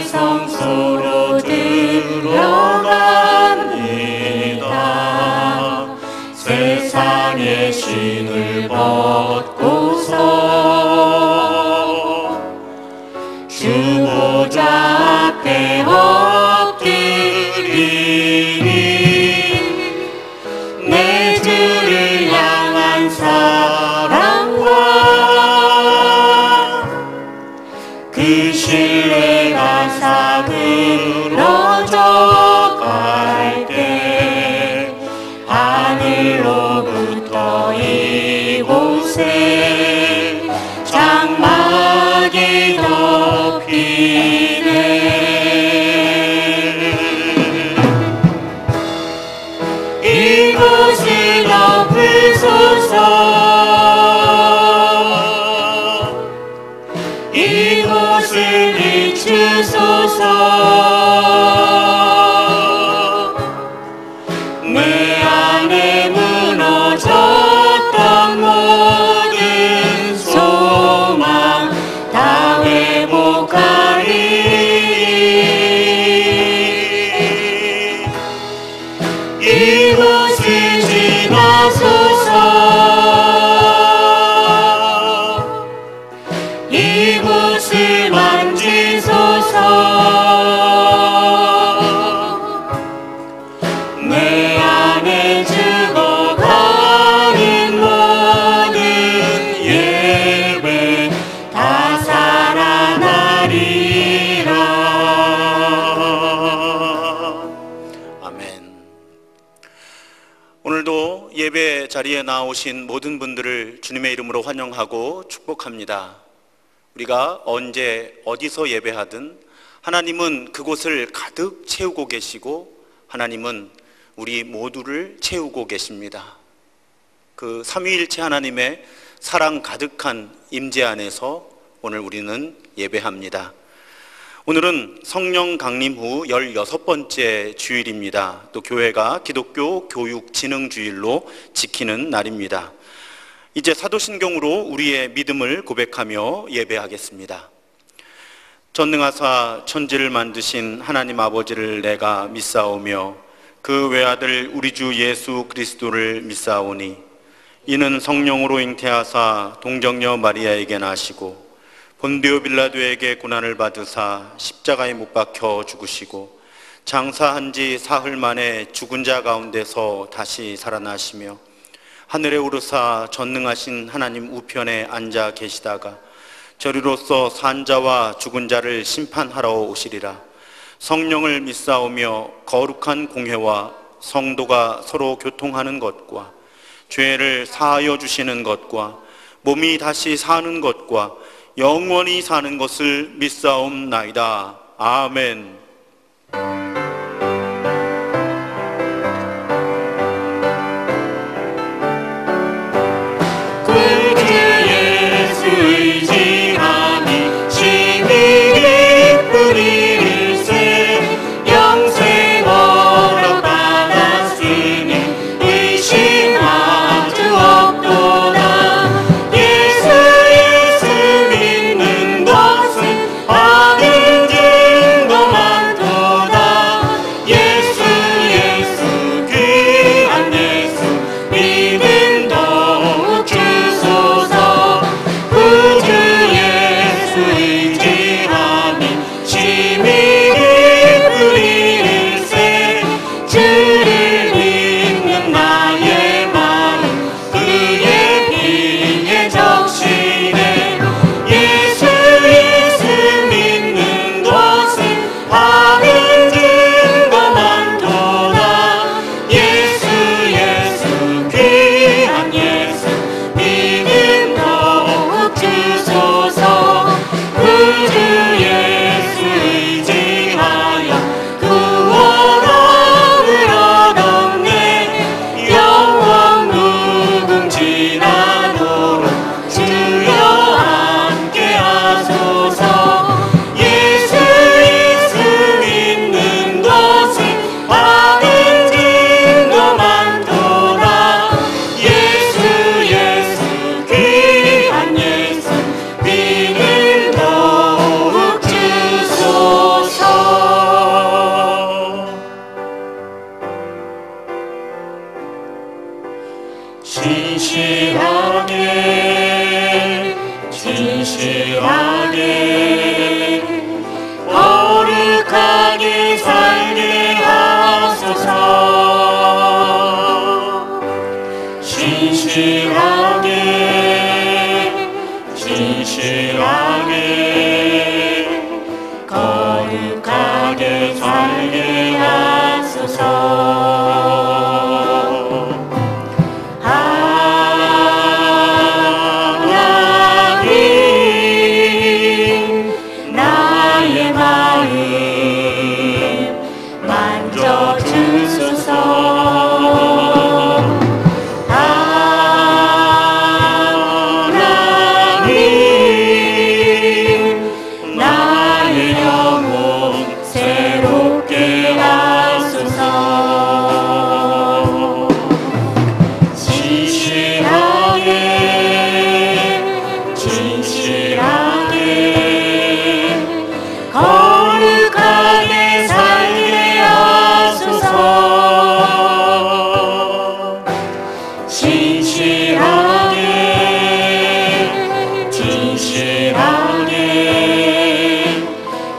하늘 성소로 들어갑니다. 세상의 신을 벗고서 주보자 앞에 엎드리니 내 주를 향한 사랑과 그 신뢰가 사그러져 갈 때 하늘로부터 이곳에 장막이 덮이네. 이곳을 덮으소서. 이곳을 비추소서. 내 안에 무너졌던 모든 소망 다 회복하리. 이곳을 지나소서. 이곳을 만지소서. 내 안에 죽어가는 모든 예배 다 살아나리라. 아멘. 오늘도 예배 자리에 나오신 모든 분들을 주님의 이름으로 환영하고 축복합니다. 우리가 언제 어디서 예배하든 하나님은 그곳을 가득 채우고 계시고 하나님은 우리 모두를 채우고 계십니다. 그 삼위일체 하나님의 사랑 가득한 임재 안에서 오늘 우리는 예배합니다. 오늘은 성령 강림 후 16번째 주일입니다. 또 교회가 기독교 교육진흥주일로 지키는 날입니다. 이제 사도신경으로 우리의 믿음을 고백하며 예배하겠습니다. 전능하사 천지를 만드신 하나님 아버지를 내가 믿사오며 그 외아들 우리 주 예수 그리스도를 믿사오니 이는 성령으로 잉태하사 동정녀 마리아에게 나시고 본디오 빌라도에게 고난을 받으사 십자가에 못 박혀 죽으시고 장사한 지 사흘 만에 죽은 자 가운데서 다시 살아나시며 하늘에 오르사 전능하신 하나님 우편에 앉아 계시다가 저리로서 산 자와 죽은 자를 심판하러 오시리라. 성령을 믿사오며 거룩한 공회와 성도가 서로 교통하는 것과 죄를 사하여 주시는 것과 몸이 다시 사는 것과 영원히 사는 것을 믿사옵나이다. 아멘. 예수 믿는 것은 받은 증거 거룩하게 살게 하소서. 하나님 나의 마음 만져주소서. 하나님 나의 영혼 새롭게 하소서. 진실하게 진실하게 거룩하게 살게 하소서. 진실하게 진실하게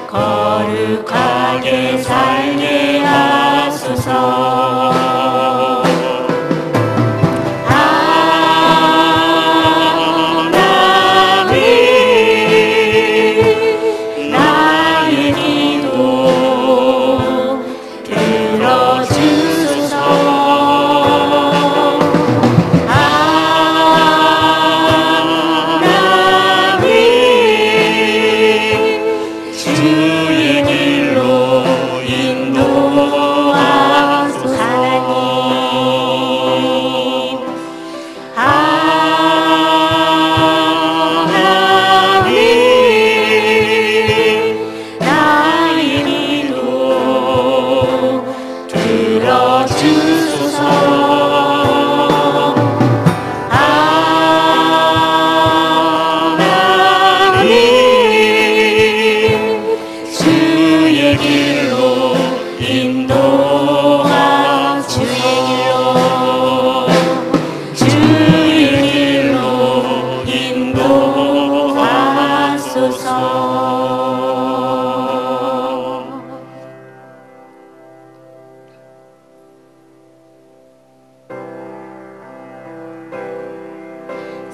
거룩하게 살게 하소서. 하나님 나의 기도 들어주소서. 하나님 주의 길로 인도하소서. 하나님 나의 기도 들어주소서. 하나님 주의 길로 인도하 주의 길로 인도하소서.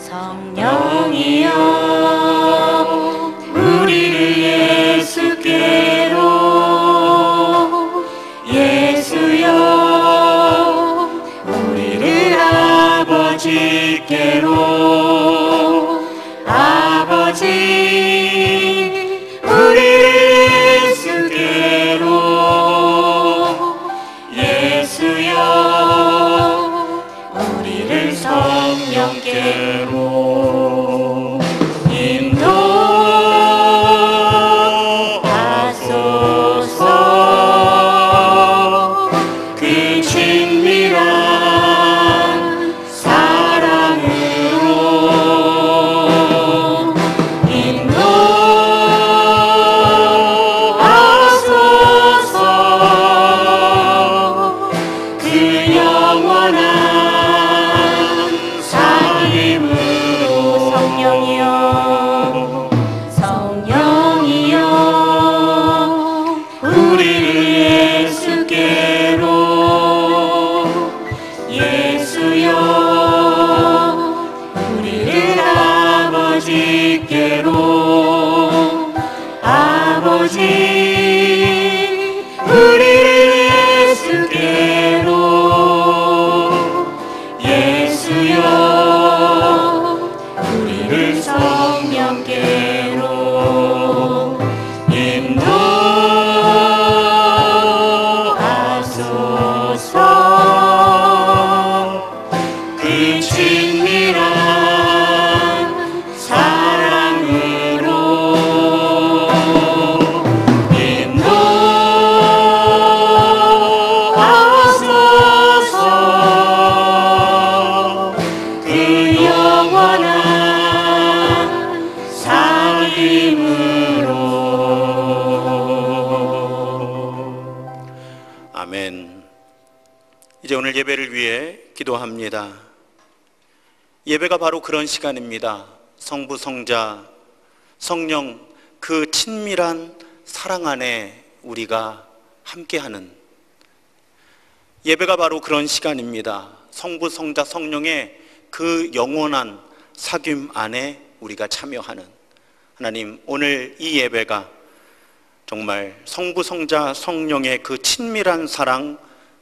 성령이여 우리를 예수께로 예수여 우리를 아버지께로 아버지 우리를 예수께로 예수여 우리를 성령께로 인도하소서. 그 친밀한 사랑으로 인도하소서. 그 영원한 삶으로 성령이여 성령이여 우리를 예수께로 예수여 우리를 아버지께로 아버지 우리를 예수께로 예수여 우리를 성령께로 인도하소서. 그 친밀한 사랑으로 인도하소서. 그 영원한 삶으로. 아멘. 이제 오늘 예배를 위해 기도합니다. 예배가 바로 그런 시간입니다. 성부, 성자, 성령 그 친밀한 사랑 안에 우리가 함께하는 예배가 바로 그런 시간입니다. 성부, 성자, 성령의 그 영원한 사귐 안에 우리가 참여하는 하나님, 오늘 이 예배가 정말 성부, 성자, 성령의 그 친밀한 사랑,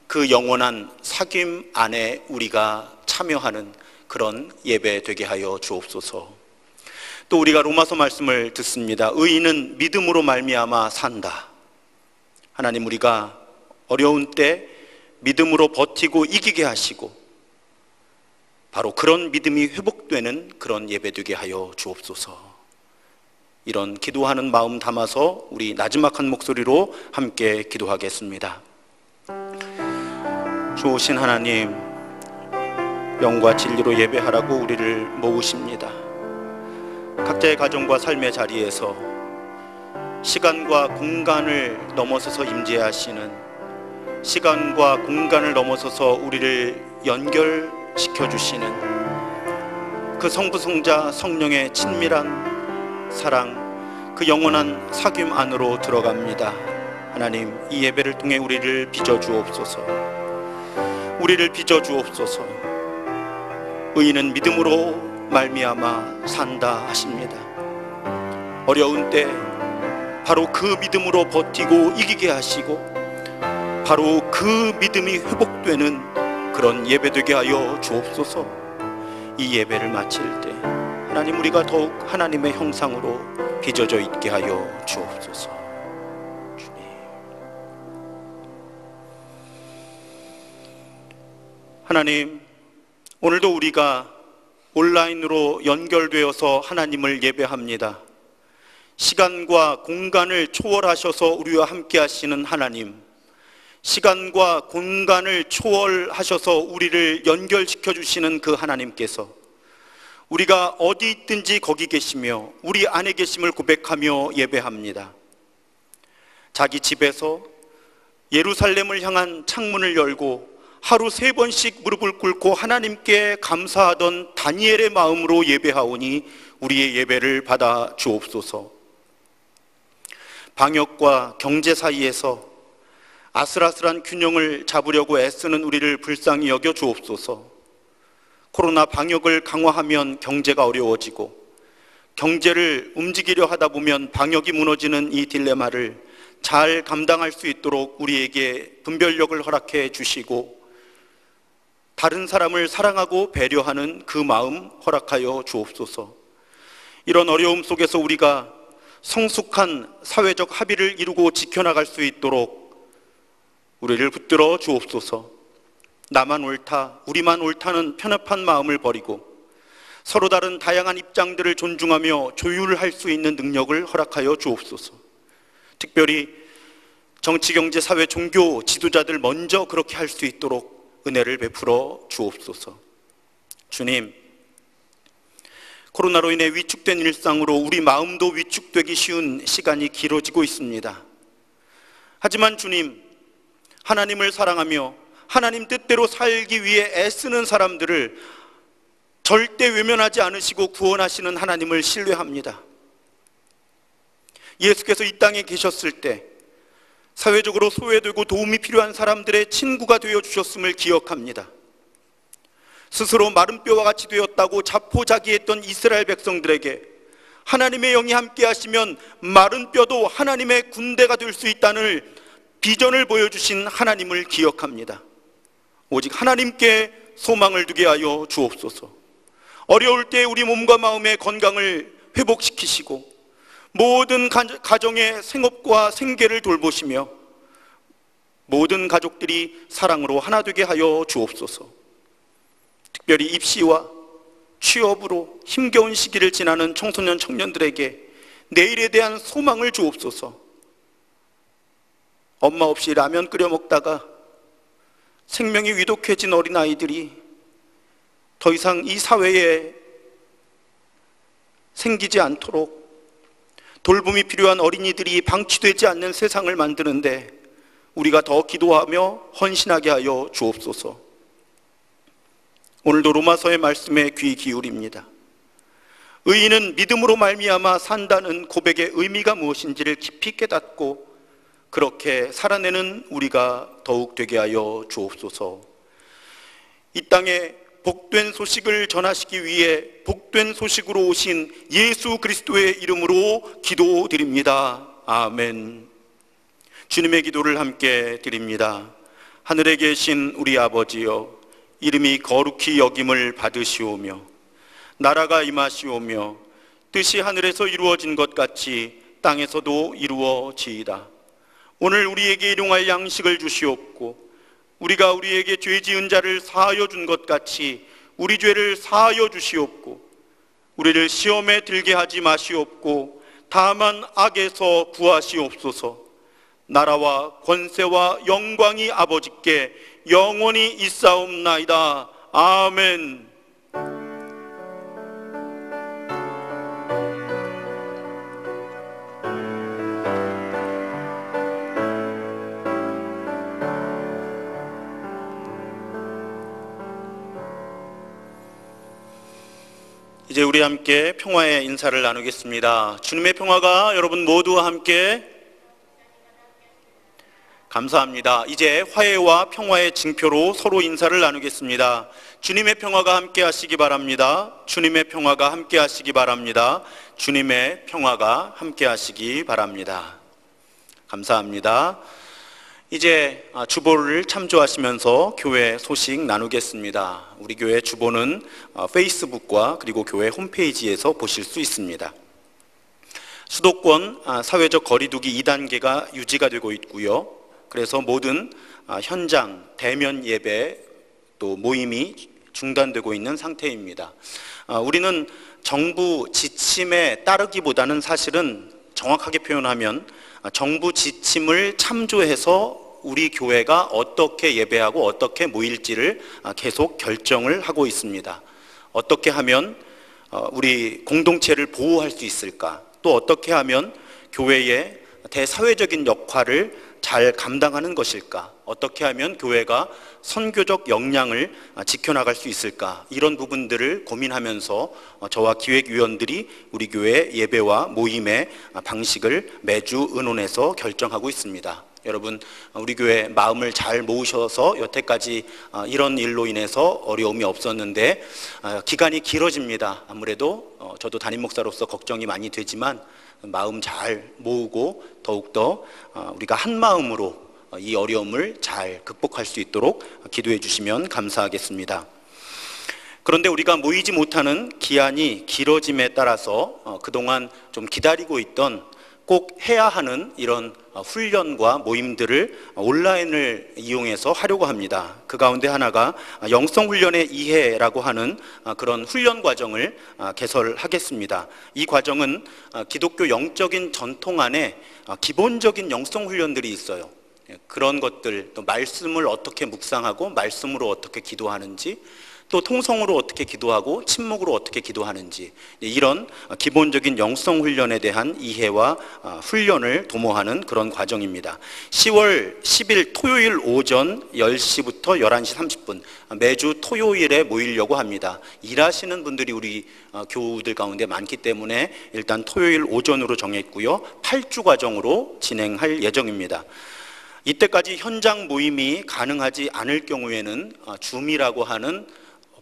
그 영원한 사귐 안에 우리가 참여하는 그런 예배 되게 하여 주옵소서. 또 우리가 로마서 말씀을 듣습니다. 의인은 믿음으로 말미암아 산다. 하나님, 우리가 어려운 때 믿음으로 버티고 이기게 하시고 바로 그런 믿음이 회복되는 그런 예배 되게 하여 주옵소서. 이런 기도하는 마음 담아서 우리 나지막한 목소리로 함께 기도하겠습니다. 좋으신 하나님, 영과 진리로 예배하라고 우리를 모으십니다. 각자의 가정과 삶의 자리에서 시간과 공간을 넘어서서 임재하시는, 시간과 공간을 넘어서서 우리를 연결시켜 주시는 그 성부, 성자, 성령의 친밀한 사랑, 그 영원한 사귐 안으로 들어갑니다. 하나님, 이 예배를 통해 우리를 빚어주옵소서. 우리를 빚어주옵소서. 의인은 믿음으로 말미암아 산다 하십니다. 어려운 때 바로 그 믿음으로 버티고 이기게 하시고 바로 그 믿음이 회복되는 그런 예배 되게 하여 주옵소서. 이 예배를 마칠 때 하나님, 우리가 더욱 하나님의 형상으로 빚어져 있게 하여 주옵소서. 주님, 하나님, 오늘도 우리가 온라인으로 연결되어서 하나님을 예배합니다. 시간과 공간을 초월하셔서 우리와 함께 하시는 하나님, 시간과 공간을 초월하셔서 우리를 연결시켜 주시는 그 하나님께서 우리가 어디 있든지 거기 계시며 우리 안에 계심을 고백하며 예배합니다. 자기 집에서 예루살렘을 향한 창문을 열고 하루 3번씩 무릎을 꿇고 하나님께 감사하던 다니엘의 마음으로 예배하오니 우리의 예배를 받아 주옵소서. 방역과 경제 사이에서 아슬아슬한 균형을 잡으려고 애쓰는 우리를 불쌍히 여겨 주옵소서. 코로나 방역을 강화하면 경제가 어려워지고 경제를 움직이려 하다 보면 방역이 무너지는 이 딜레마를 잘 감당할 수 있도록 우리에게 분별력을 허락해 주시고 다른 사람을 사랑하고 배려하는 그 마음 허락하여 주옵소서. 이런 어려움 속에서 우리가 성숙한 사회적 합의를 이루고 지켜나갈 수 있도록 우리를 붙들어 주옵소서. 나만 옳다, 우리만 옳다는 편협한 마음을 버리고 서로 다른 다양한 입장들을 존중하며 조율할 수 있는 능력을 허락하여 주옵소서. 특별히 정치, 경제, 사회, 종교 지도자들 먼저 그렇게 할 수 있도록 은혜를 베풀어 주옵소서. 주님, 코로나로 인해 위축된 일상으로 우리 마음도 위축되기 쉬운 시간이 길어지고 있습니다. 하지만 주님, 하나님을 사랑하며 하나님 뜻대로 살기 위해 애쓰는 사람들을 절대 외면하지 않으시고 구원하시는 하나님을 신뢰합니다. 예수께서 이 땅에 계셨을 때 사회적으로 소외되고 도움이 필요한 사람들의 친구가 되어 주셨음을 기억합니다. 스스로 마른 뼈와 같이 되었다고 자포자기했던 이스라엘 백성들에게 하나님의 영이 함께 하시면 마른 뼈도 하나님의 군대가 될 수 있다는 비전을 보여주신 하나님을 기억합니다. 오직 하나님께 소망을 두게 하여 주옵소서. 어려울 때 우리 몸과 마음의 건강을 회복시키시고 모든 가정의 생업과 생계를 돌보시며 모든 가족들이 사랑으로 하나 되게 하여 주옵소서. 특별히 입시와 취업으로 힘겨운 시기를 지나는 청소년 청년들에게 내일에 대한 소망을 주옵소서. 엄마 없이 라면 끓여 먹다가 생명이 위독해진 어린아이들이 더 이상 이 사회에 생기지 않도록 돌봄이 필요한 어린이들이 방치되지 않는 세상을 만드는데 우리가 더 기도하며 헌신하게 하여 주옵소서. 오늘도 로마서의 말씀에 귀 기울입니다. 의인은 믿음으로 말미암아 산다는 고백의 의미가 무엇인지를 깊이 깨닫고 그렇게 살아내는 우리가 더욱 되게 하여 주옵소서. 이 땅에 복된 소식을 전하시기 위해 복된 소식으로 오신 예수 그리스도의 이름으로 기도드립니다. 아멘. 주님의 기도를 함께 드립니다. 하늘에 계신 우리 아버지여, 이름이 거룩히 여김을 받으시오며 나라가 임하시오며 뜻이 하늘에서 이루어진 것 같이 땅에서도 이루어지이다. 오늘 우리에게 일용할 양식을 주시옵고 우리가 우리에게 죄 지은 자를 사하여 준 것 같이 우리 죄를 사하여 주시옵고 우리를 시험에 들게 하지 마시옵고 다만 악에서 구하시옵소서. 나라와 권세와 영광이 아버지께 영원히 있사옵나이다. 아멘. 이제 우리 함께 평화의 인사를 나누겠습니다. 주님의 평화가 여러분 모두와 함께. 감사합니다. 이제 화해와 평화의 징표로 서로 인사를 나누겠습니다. 주님의 평화가 함께 하시기 바랍니다. 주님의 평화가 함께 하시기 바랍니다. 주님의 평화가 함께 하시기 바랍니다. 감사합니다. 이제 주보를 참조하시면서 교회 소식 나누겠습니다. 우리 교회 주보는 페이스북과 그리고 교회 홈페이지에서 보실 수 있습니다. 수도권 사회적 거리두기 2단계가 유지가 되고 있고요. 그래서 모든 현장 대면 예배 또 모임이 중단되고 있는 상태입니다. 우리는 정부 지침에 따르기보다는 사실은 정확하게 표현하면 정부 지침을 참조해서 우리 교회가 어떻게 예배하고 어떻게 모일지를 계속 결정을 하고 있습니다. 어떻게 하면 우리 공동체를 보호할 수 있을까? 또 어떻게 하면 교회의 대사회적인 역할을 잘 감당하는 것일까? 어떻게 하면 교회가 선교적 역량을 지켜나갈 수 있을까? 이런 부분들을 고민하면서 저와 기획위원들이 우리 교회 예배와 모임의 방식을 매주 의논해서 결정하고 있습니다. 여러분, 우리 교회 마음을 잘 모으셔서 여태까지 이런 일로 인해서 어려움이 없었는데 기간이 길어집니다. 아무래도 저도 담임 목사로서 걱정이 많이 되지만 마음 잘 모으고 더욱더 우리가 한 마음으로 이 어려움을 잘 극복할 수 있도록 기도해 주시면 감사하겠습니다. 그런데 우리가 모이지 못하는 기한이 길어짐에 따라서 그동안 좀 기다리고 있던 꼭 해야 하는 이런 훈련과 모임들을 온라인을 이용해서 하려고 합니다. 그 가운데 하나가 영성훈련의 이해라고 하는 그런 훈련 과정을 개설하겠습니다. 이 과정은 기독교 영적인 전통 안에 기본적인 영성훈련들이 있어요. 그런 것들, 또 말씀을 어떻게 묵상하고 말씀으로 어떻게 기도하는지, 또 통성으로 어떻게 기도하고 침묵으로 어떻게 기도하는지, 이런 기본적인 영성 훈련에 대한 이해와 훈련을 도모하는 그런 과정입니다. 10월 10일 토요일 오전 10시부터 11시 30분 매주 토요일에 모이려고 합니다. 일하시는 분들이 우리 교우들 가운데 많기 때문에 일단 토요일 오전으로 정했고요. 8주 과정으로 진행할 예정입니다. 이때까지 현장 모임이 가능하지 않을 경우에는 줌이라고 하는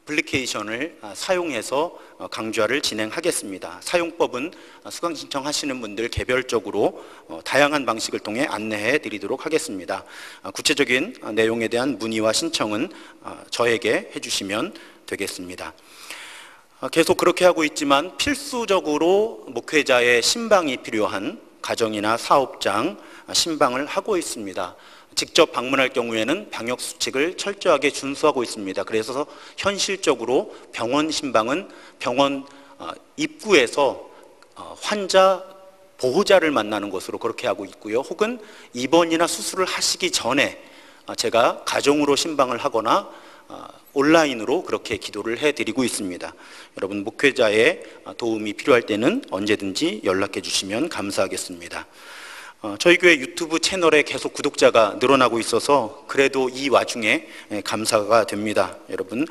어플리케이션을 사용해서 강좌를 진행하겠습니다. 사용법은 수강 신청하시는 분들 개별적으로 다양한 방식을 통해 안내해 드리도록 하겠습니다. 구체적인 내용에 대한 문의와 신청은 저에게 해주시면 되겠습니다. 계속 그렇게 하고 있지만 필수적으로 목회자의 신방이 필요한 가정이나 사업장 신방을 하고 있습니다. 직접 방문할 경우에는 방역 수칙을 철저하게 준수하고 있습니다. 그래서 현실적으로 병원 신방은 병원 입구에서 환자 보호자를 만나는 것으로 그렇게 하고 있고요. 혹은 입원이나 수술을 하시기 전에 제가 가정으로 신방을 하거나 온라인으로 그렇게 기도를 해드리고 있습니다. 여러분, 목회자의 도움이 필요할 때는 언제든지 연락해 주시면 감사하겠습니다. 저희 교회 유튜브 채널에 계속 구독자가 늘어나고 있어서 그래도 이 와중에 감사가 됩니다. 여러분,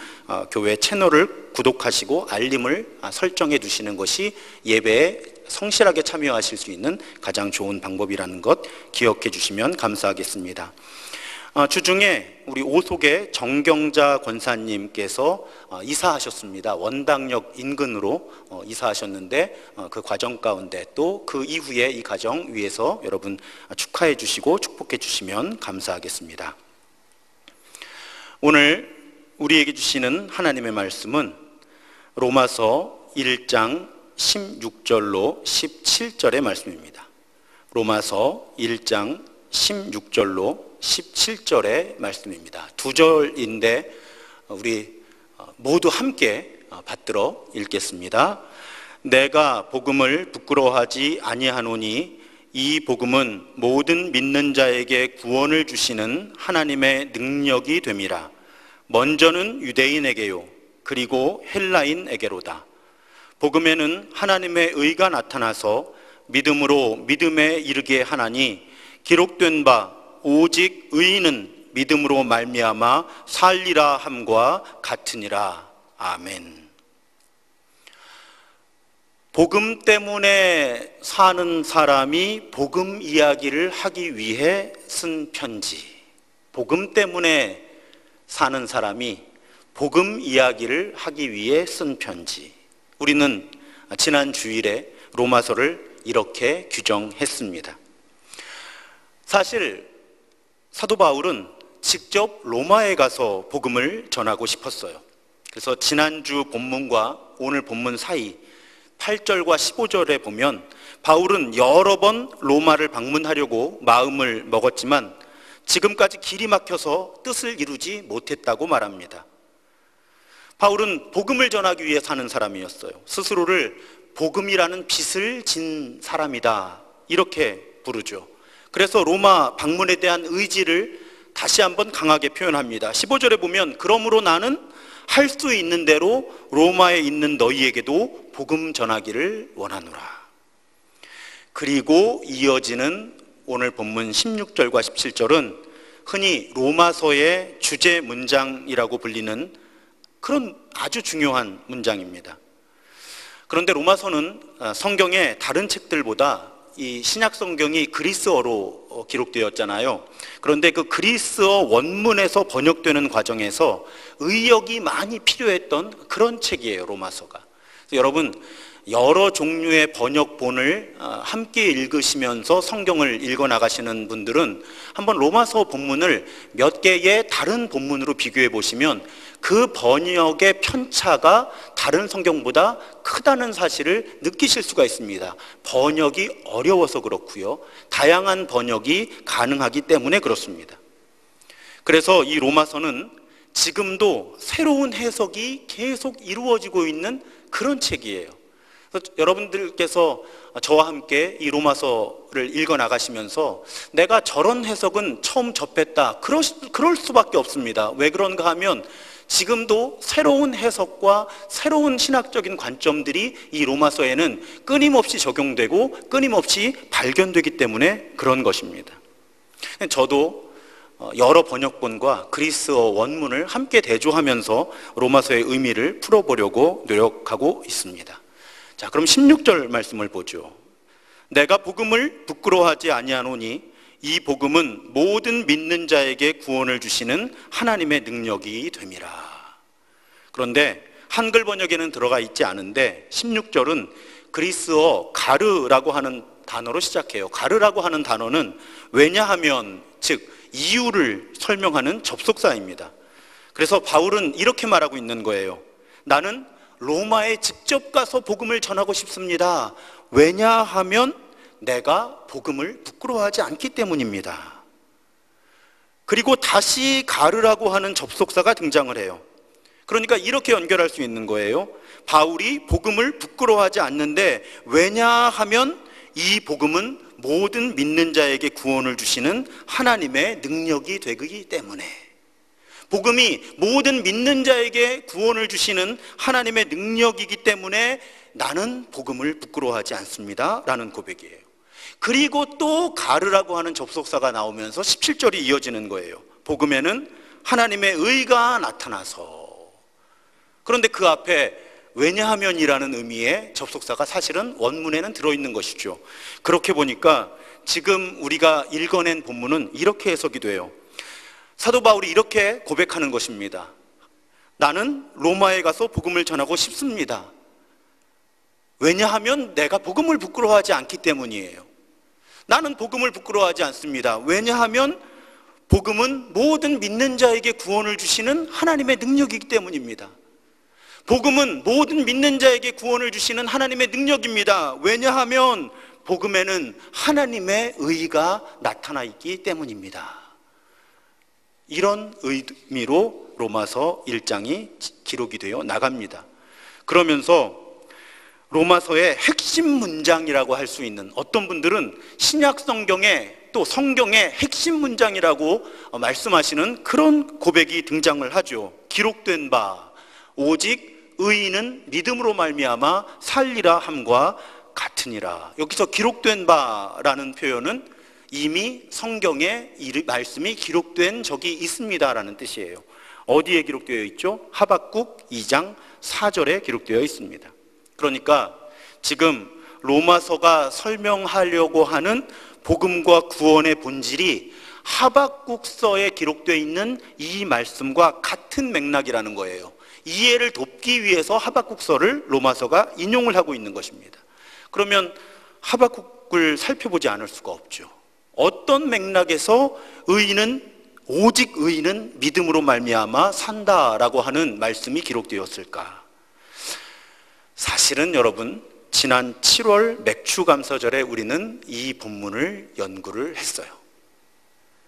교회 채널을 구독하시고 알림을 설정해 두시는 것이 예배에 성실하게 참여하실 수 있는 가장 좋은 방법이라는 것 기억해 주시면 감사하겠습니다. 주중에 우리 오속의 정경자 권사님께서 이사하셨습니다. 원당역 인근으로 이사하셨는데 그 과정 가운데 또 그 이후에 이 가정 위해서 여러분 축하해 주시고 축복해 주시면 감사하겠습니다. 오늘 우리에게 주시는 하나님의 말씀은 로마서 1장 16절로 17절의 말씀입니다. 로마서 1장 16절로 17절의 말씀입니다. 두 절인데 우리 모두 함께 받들어 읽겠습니다. 내가 복음을 부끄러워하지 아니하노니 이 복음은 모든 믿는 자에게 구원을 주시는 하나님의 능력이 됨이라. 먼저는 유대인에게요 그리고 헬라인에게로다. 복음에는 하나님의 의가 나타나서 믿음으로 믿음에 이르게 하나니 기록된 바 오직 의인은 믿음으로 말미암아 살리라 함과 같으니라. 아멘. 복음 때문에 사는 사람이 복음 이야기를 하기 위해 쓴 편지. 복음 때문에 사는 사람이 복음 이야기를 하기 위해 쓴 편지. 우리는 지난 주일에 로마서를 이렇게 규정했습니다. 사실 사도 바울은 직접 로마에 가서 복음을 전하고 싶었어요. 그래서 지난주 본문과 오늘 본문 사이 8절과 15절에 보면 바울은 여러 번 로마를 방문하려고 마음을 먹었지만 지금까지 길이 막혀서 뜻을 이루지 못했다고 말합니다. 바울은 복음을 전하기 위해 사는 사람이었어요. 스스로를 복음이라는 빚을 진 사람이다 이렇게 부르죠. 그래서 로마 방문에 대한 의지를 다시 한번 강하게 표현합니다. 15절에 보면 그러므로 나는 할 수 있는 대로 로마에 있는 너희에게도 복음 전하기를 원하노라. 그리고 이어지는 오늘 본문 16절과 17절은 흔히 로마서의 주제 문장이라고 불리는 그런 아주 중요한 문장입니다. 그런데 로마서는 성경의 다른 책들보다 이 신약 성경이 그리스어로 기록되었잖아요. 그런데 그 그리스어 원문에서 번역되는 과정에서 의역이 많이 필요했던 그런 책이에요, 로마서가. 그래서 여러분 여러 종류의 번역본을 함께 읽으시면서 성경을 읽어 나가시는 분들은 한번 로마서 본문을 몇 개의 다른 본문으로 비교해 보시면 그 번역의 편차가 다른 성경보다 크다는 사실을 느끼실 수가 있습니다. 번역이 어려워서 그렇고요, 다양한 번역이 가능하기 때문에 그렇습니다. 그래서 이 로마서는 지금도 새로운 해석이 계속 이루어지고 있는 그런 책이에요. 여러분들께서 저와 함께 이 로마서를 읽어 나가시면서 내가 저런 해석은 처음 접했다, 그럴 수밖에 없습니다. 왜 그런가 하면 지금도 새로운 해석과 새로운 신학적인 관점들이 이 로마서에는 끊임없이 적용되고 끊임없이 발견되기 때문에 그런 것입니다. 저도 여러 번역본과 그리스어 원문을 함께 대조하면서 로마서의 의미를 풀어보려고 노력하고 있습니다. 자, 그럼 16절 말씀을 보죠. 내가 복음을 부끄러워하지 아니하노니 이 복음은 모든 믿는 자에게 구원을 주시는 하나님의 능력이 됨이라. 그런데 한글 번역에는 들어가 있지 않은데 16절은 그리스어 가르라고 하는 단어로 시작해요. 가르라고 하는 단어는 왜냐하면, 즉 이유를 설명하는 접속사입니다. 그래서 바울은 이렇게 말하고 있는 거예요. 나는 로마에 직접 가서 복음을 전하고 싶습니다. 왜냐하면 내가 복음을 부끄러워하지 않기 때문입니다. 그리고 다시 가르라고 하는 접속사가 등장을 해요. 그러니까 이렇게 연결할 수 있는 거예요. 바울이 복음을 부끄러워하지 않는데 왜냐하면 이 복음은 모든 믿는 자에게 구원을 주시는 하나님의 능력이 되기 때문에, 복음이 모든 믿는 자에게 구원을 주시는 하나님의 능력이기 때문에 나는 복음을 부끄러워하지 않습니다 라는 고백이에요. 그리고 또 가르라고 하는 접속사가 나오면서 17절이 이어지는 거예요. 복음에는 하나님의 의가 나타나서. 그런데 그 앞에 왜냐하면이라는 의미의 접속사가 사실은 원문에는 들어있는 것이죠. 그렇게 보니까 지금 우리가 읽어낸 본문은 이렇게 해석이 돼요. 사도 바울이 이렇게 고백하는 것입니다. 나는 로마에 가서 복음을 전하고 싶습니다. 왜냐하면 내가 복음을 부끄러워하지 않기 때문이에요. 나는 복음을 부끄러워하지 않습니다. 왜냐하면 복음은 모든 믿는 자에게 구원을 주시는 하나님의 능력이기 때문입니다. 복음은 모든 믿는 자에게 구원을 주시는 하나님의 능력입니다. 왜냐하면 복음에는 하나님의 의가 나타나 있기 때문입니다. 이런 의미로 로마서 1장이 기록이 되어 나갑니다. 그러면서 로마서의 핵심 문장이라고 할 수 있는, 어떤 분들은 신약 성경의 또 성경의 핵심 문장이라고 말씀하시는 그런 고백이 등장을 하죠. 기록된 바 오직 의인은 믿음으로 말미암아 살리라 함과 같으니라. 여기서 기록된 바라는 표현은 이미 성경에 이 말씀이 기록된 적이 있습니다라는 뜻이에요. 어디에 기록되어 있죠? 하박국 2장 4절에 기록되어 있습니다. 그러니까 지금 로마서가 설명하려고 하는 복음과 구원의 본질이 하박국서에 기록되어 있는 이 말씀과 같은 맥락이라는 거예요. 이해를 돕기 위해서 하박국서를 로마서가 인용을 하고 있는 것입니다. 그러면 하박국을 살펴보지 않을 수가 없죠. 어떤 맥락에서 오직 의인은 믿음으로 말미암아 산다라고 하는 말씀이 기록되었을까? 사실은 여러분, 지난 7월 맥추감사절에 우리는 이 본문을 연구를 했어요.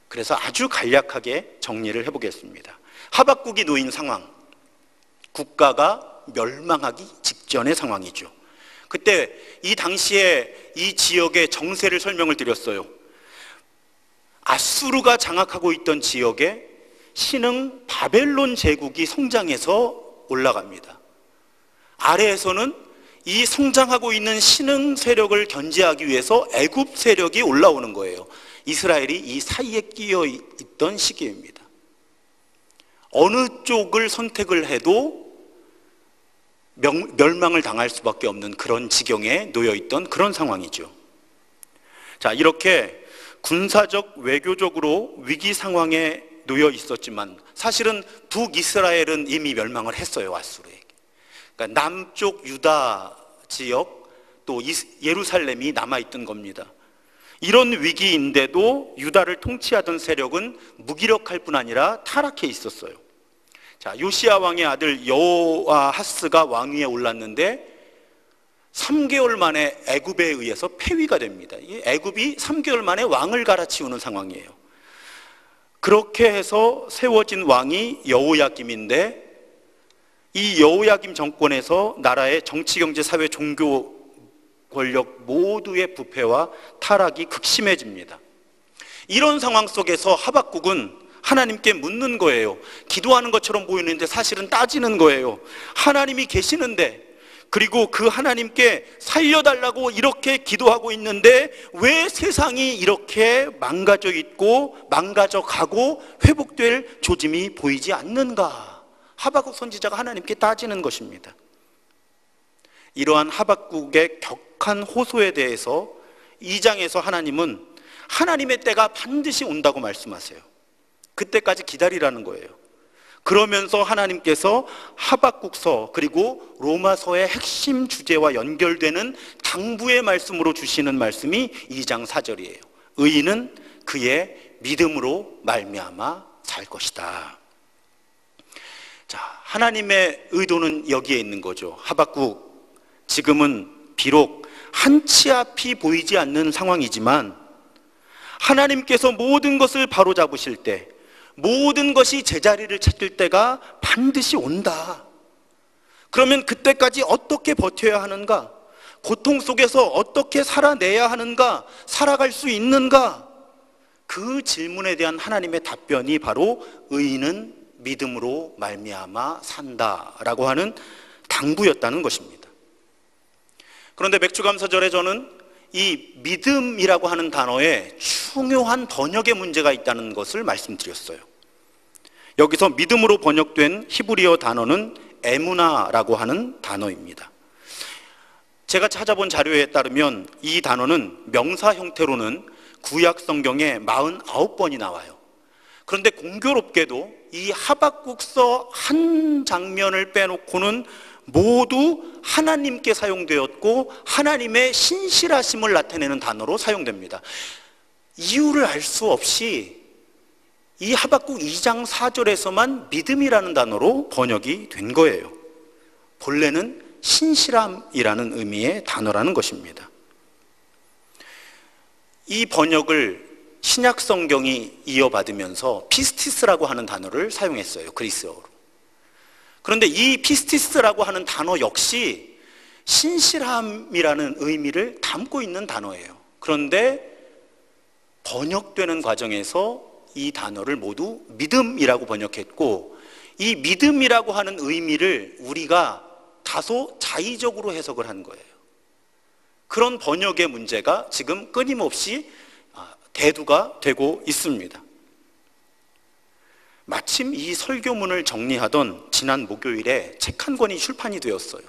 그래서 아주 간략하게 정리를 해보겠습니다. 하박국이 놓인 상황, 국가가 멸망하기 직전의 상황이죠. 그때 이 당시에 이 지역의 정세를 설명을 드렸어요. 아수르가 장악하고 있던 지역에 신흥 바벨론 제국이 성장해서 올라갑니다. 아래에서는 이 성장하고 있는 신흥 세력을 견제하기 위해서 애굽 세력이 올라오는 거예요. 이스라엘이 이 사이에 끼어 있던 시기입니다. 어느 쪽을 선택을 해도 멸망을 당할 수밖에 없는 그런 지경에 놓여 있던 그런 상황이죠. 자, 이렇게 군사적, 외교적으로 위기 상황에 놓여 있었지만 사실은 북이스라엘은 이미 멸망을 했어요, 아수르에게. 그러니까 남쪽 유다 지역 또 예루살렘이 남아있던 겁니다. 이런 위기인데도 유다를 통치하던 세력은 무기력할 뿐 아니라 타락해 있었어요. 자, 요시야 왕의 아들 여호아하스가 왕위에 올랐는데 3개월 만에 애굽에 의해서 폐위가 됩니다. 이 애굽이 3개월 만에 왕을 갈아치우는 상황이에요. 그렇게 해서 세워진 왕이 여호야김인데 이 여호야김 정권에서 나라의 정치, 경제, 사회, 종교 권력 모두의 부패와 타락이 극심해집니다. 이런 상황 속에서 하박국은 하나님께 묻는 거예요. 기도하는 것처럼 보이는데 사실은 따지는 거예요. 하나님이 계시는데, 그리고 그 하나님께 살려달라고 이렇게 기도하고 있는데 왜 세상이 이렇게 망가져 있고 망가져 가고 회복될 조짐이 보이지 않는가? 하박국 선지자가 하나님께 따지는 것입니다. 이러한 하박국의 격한 호소에 대해서 2장에서 하나님은 하나님의 때가 반드시 온다고 말씀하세요. 그때까지 기다리라는 거예요. 그러면서 하나님께서 하박국서 그리고 로마서의 핵심 주제와 연결되는 당부의 말씀으로 주시는 말씀이 2장 4절이에요. 의인은 그의 믿음으로 말미암아 살 것이다. 자, 하나님의 의도는 여기에 있는 거죠. 하박국, 지금은 비록 한 치 앞이 보이지 않는 상황이지만 하나님께서 모든 것을 바로잡으실 때, 모든 것이 제자리를 찾을 때가 반드시 온다. 그러면 그때까지 어떻게 버텨야 하는가? 고통 속에서 어떻게 살아내야 하는가? 살아갈 수 있는가? 그 질문에 대한 하나님의 답변이 바로 의인은 믿음으로 말미암아 산다라고 하는 당부였다는 것입니다. 그런데 맥주감사절에 저는 이 믿음이라고 하는 단어에 중요한 번역의 문제가 있다는 것을 말씀드렸어요. 여기서 믿음으로 번역된 히브리어 단어는 에무나라고 하는 단어입니다. 제가 찾아본 자료에 따르면 이 단어는 명사 형태로는 구약 성경에 49번이 나와요. 그런데 공교롭게도 이 하박국서 한 장면을 빼놓고는 모두 하나님께 사용되었고 하나님의 신실하심을 나타내는 단어로 사용됩니다. 이유를 알 수 없이 이 하박국 2장 4절에서만 믿음이라는 단어로 번역이 된 거예요. 본래는 신실함이라는 의미의 단어라는 것입니다. 이 번역을 신약 성경이 이어받으면서 피스티스라고 하는 단어를 사용했어요. 그리스어로. 그런데 이 피스티스라고 하는 단어 역시 신실함이라는 의미를 담고 있는 단어예요. 그런데 번역되는 과정에서 이 단어를 모두 믿음이라고 번역했고, 이 믿음이라고 하는 의미를 우리가 다소 자의적으로 해석을 한 거예요. 그런 번역의 문제가 지금 끊임없이 대두가 되고 있습니다. 마침 이 설교문을 정리하던 지난 목요일에 책 한 권이 출판이 되었어요.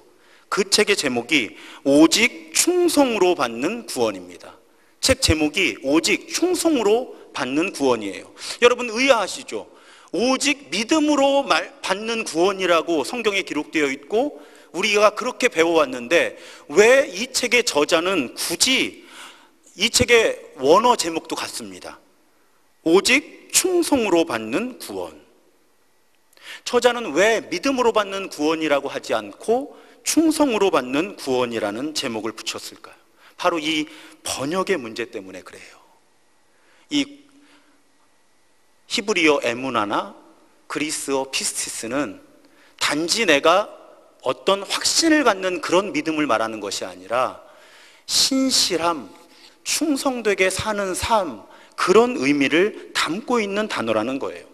그 책의 제목이 오직 충성으로 받는 구원입니다. 책 제목이 오직 충성으로 받는 구원이에요. 여러분 의아하시죠? 오직 믿음으로 받는 구원이라고 성경에 기록되어 있고 우리가 그렇게 배워왔는데 왜 이 책의 저자는 굳이 이 책의 원어 제목도 같습니다. 오직 충성으로 받는 구원. 저자는 왜 믿음으로 받는 구원이라고 하지 않고 충성으로 받는 구원이라는 제목을 붙였을까요? 바로 이 번역의 문제 때문에 그래요. 이 히브리어 에무나나 그리스어 피스티스는 단지 내가 어떤 확신을 갖는 그런 믿음을 말하는 것이 아니라 신실함, 충성되게 사는 삶, 그런 의미를 담고 있는 단어라는 거예요.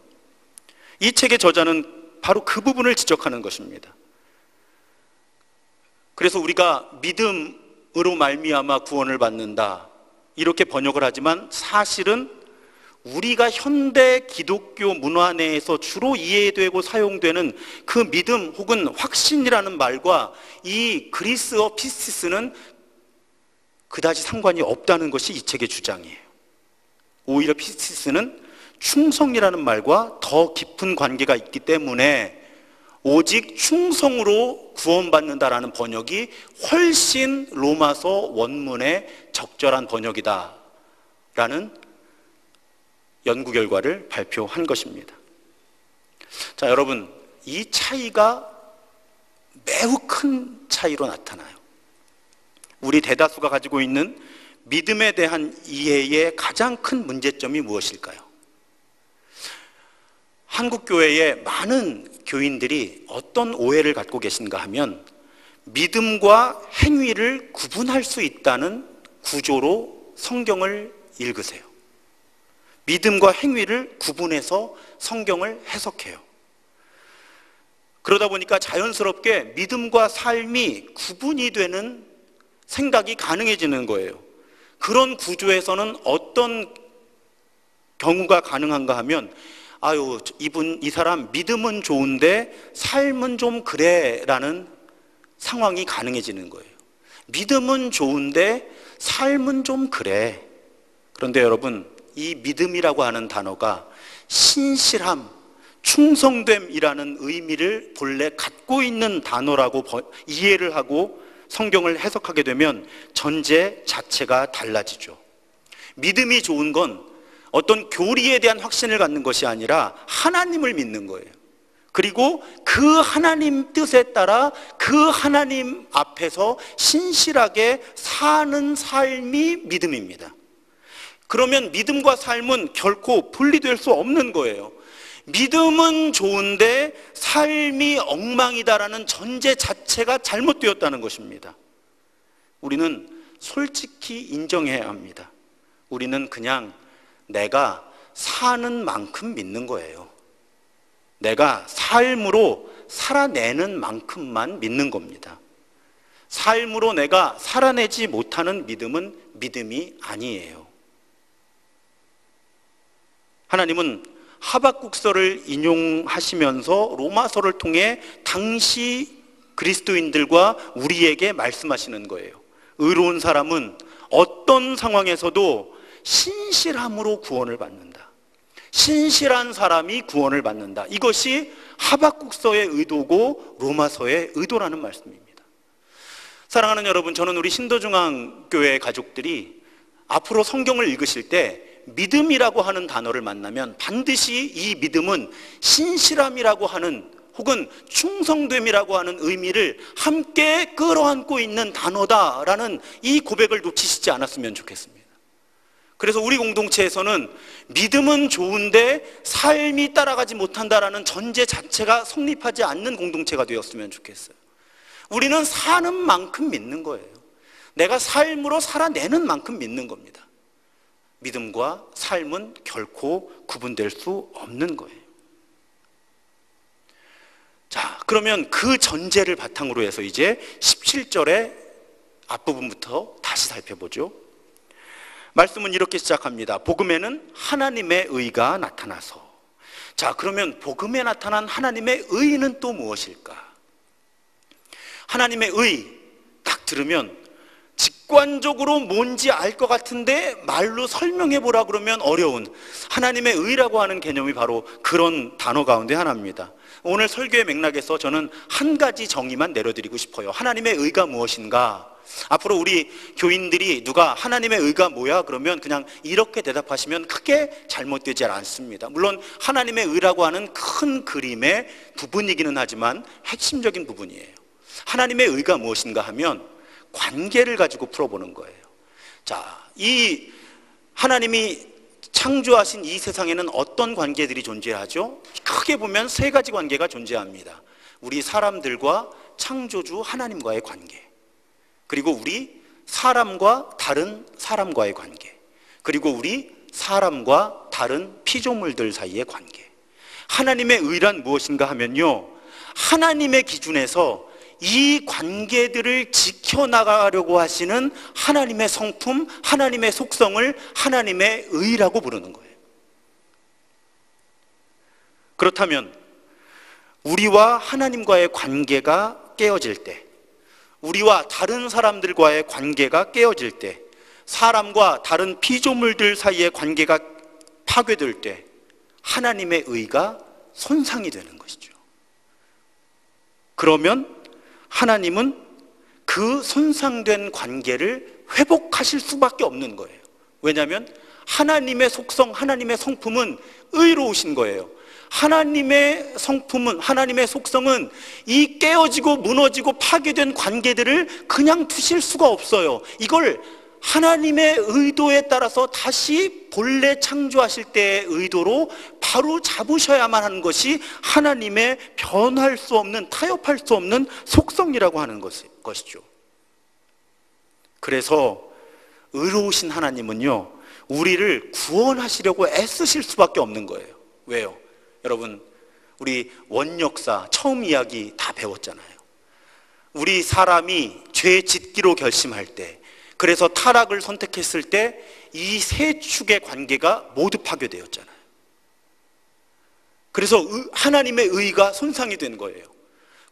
이 책의 저자는 바로 그 부분을 지적하는 것입니다. 그래서 우리가 믿음으로 말미암아 구원을 받는다 이렇게 번역을 하지만 사실은 우리가 현대 기독교 문화 내에서 주로 이해되고 사용되는 그 믿음 혹은 확신이라는 말과 이 그리스어 피스티스는 그다지 상관이 없다는 것이 이 책의 주장이에요. 오히려 피스티스는 충성이라는 말과 더 깊은 관계가 있기 때문에 오직 충성으로 구원받는다라는 번역이 훨씬 로마서 원문에 적절한 번역이다라는 연구 결과를 발표한 것입니다. 자, 여러분, 이 차이가 매우 큰 차이로 나타나요. 우리 대다수가 가지고 있는 믿음에 대한 이해의 가장 큰 문제점이 무엇일까요? 한국교회의 많은 교인들이 어떤 오해를 갖고 계신가 하면 믿음과 행위를 구분할 수 있다는 구조로 성경을 읽으세요. 믿음과 행위를 구분해서 성경을 해석해요. 그러다 보니까 자연스럽게 믿음과 삶이 구분이 되는 생각이 가능해지는 거예요. 그런 구조에서는 어떤 경우가 가능한가 하면 아유, 이 사람 믿음은 좋은데 삶은 좀 그래 라는 상황이 가능해지는 거예요. 믿음은 좋은데 삶은 좀 그래. 그런데 여러분, 이 믿음이라고 하는 단어가 신실함, 충성됨이라는 의미를 본래 갖고 있는 단어라고 이해를 하고 성경을 해석하게 되면 전제 자체가 달라지죠. 믿음이 좋은 건 어떤 교리에 대한 확신을 갖는 것이 아니라 하나님을 믿는 거예요. 그리고 그 하나님 뜻에 따라 그 하나님 앞에서 신실하게 사는 삶이 믿음입니다. 그러면 믿음과 삶은 결코 분리될 수 없는 거예요. 믿음은 좋은데 삶이 엉망이다라는 전제 자체가 잘못되었다는 것입니다. 우리는 솔직히 인정해야 합니다. 우리는 그냥 내가 사는 만큼 믿는 거예요. 내가 삶으로 살아내는 만큼만 믿는 겁니다. 삶으로 내가 살아내지 못하는 믿음은 믿음이 아니에요. 하나님은 하박국서를 인용하시면서 로마서를 통해 당시 그리스도인들과 우리에게 말씀하시는 거예요. 의로운 사람은 어떤 상황에서도 신실함으로 구원을 받는다. 신실한 사람이 구원을 받는다. 이것이 하박국서의 의도고 로마서의 의도라는 말씀입니다. 사랑하는 여러분, 저는 우리 신도중앙교회 가족들이 앞으로 성경을 읽으실 때 믿음이라고 하는 단어를 만나면 반드시 이 믿음은 신실함이라고 하는 혹은 충성됨이라고 하는 의미를 함께 끌어안고 있는 단어다라는 이 고백을 놓치시지 않았으면 좋겠습니다. 그래서 우리 공동체에서는 믿음은 좋은데 삶이 따라가지 못한다라는 전제 자체가 성립하지 않는 공동체가 되었으면 좋겠어요. 우리는 사는 만큼 믿는 거예요. 내가 삶으로 살아내는 만큼 믿는 겁니다. 믿음과 삶은 결코 구분될 수 없는 거예요. 자, 그러면 그 전제를 바탕으로 해서 이제 17절의 앞부분부터 다시 살펴보죠. 말씀은 이렇게 시작합니다. 복음에는 하나님의 의가 나타나서. 자, 그러면 복음에 나타난 하나님의 의는 또 무엇일까? 하나님의 의, 딱 들으면 직관적으로 뭔지 알 것 같은데 말로 설명해 보라 그러면 어려운 하나님의 의라고 하는 개념이 바로 그런 단어 가운데 하나입니다. 오늘 설교의 맥락에서 저는 한 가지 정의만 내려드리고 싶어요. 하나님의 의가 무엇인가? 앞으로 우리 교인들이 누가 하나님의 의가 뭐야? 그러면 그냥 이렇게 대답하시면 크게 잘못되지 않습니다. 물론 하나님의 의라고 하는 큰 그림의 부분이기는 하지만 핵심적인 부분이에요. 하나님의 의가 무엇인가 하면 관계를 가지고 풀어보는 거예요. 자, 이 하나님이 창조하신 이 세상에는 어떤 관계들이 존재하죠? 크게 보면 세 가지 관계가 존재합니다. 우리 사람들과 창조주 하나님과의 관계, 그리고 우리 사람과 다른 사람과의 관계, 그리고 우리 사람과 다른 피조물들 사이의 관계. 하나님의 의란 무엇인가 하면요, 하나님의 기준에서 이 관계들을 지켜나가려고 하시는 하나님의 성품, 하나님의 속성을 하나님의 의라고 부르는 거예요. 그렇다면 우리와 하나님과의 관계가 깨어질 때, 우리와 다른 사람들과의 관계가 깨어질 때, 사람과 다른 피조물들 사이의 관계가 파괴될 때 하나님의 의가 손상이 되는 것이죠. 그러면 하나님은 그 손상된 관계를 회복하실 수밖에 없는 거예요. 왜냐하면 하나님의 속성, 하나님의 성품은 의로우신 거예요. 하나님의 성품은, 하나님의 속성은 이 깨어지고 무너지고 파괴된 관계들을 그냥 두실 수가 없어요. 이걸 하나님의 의도에 따라서 다시 본래 창조하실 때의 의도로 바로 잡으셔야만 하는 것이 하나님의 변할 수 없는, 타협할 수 없는 속성이라고 하는 것이죠. 그래서 의로우신 하나님은요, 우리를 구원하시려고 애쓰실 수밖에 없는 거예요. 왜요? 여러분, 우리 원역사 처음 이야기 다 배웠잖아요. 우리 사람이 죄 짓기로 결심할 때, 그래서 타락을 선택했을 때 이 세 축의 관계가 모두 파괴되었잖아요. 그래서 하나님의 의가 손상이 된 거예요.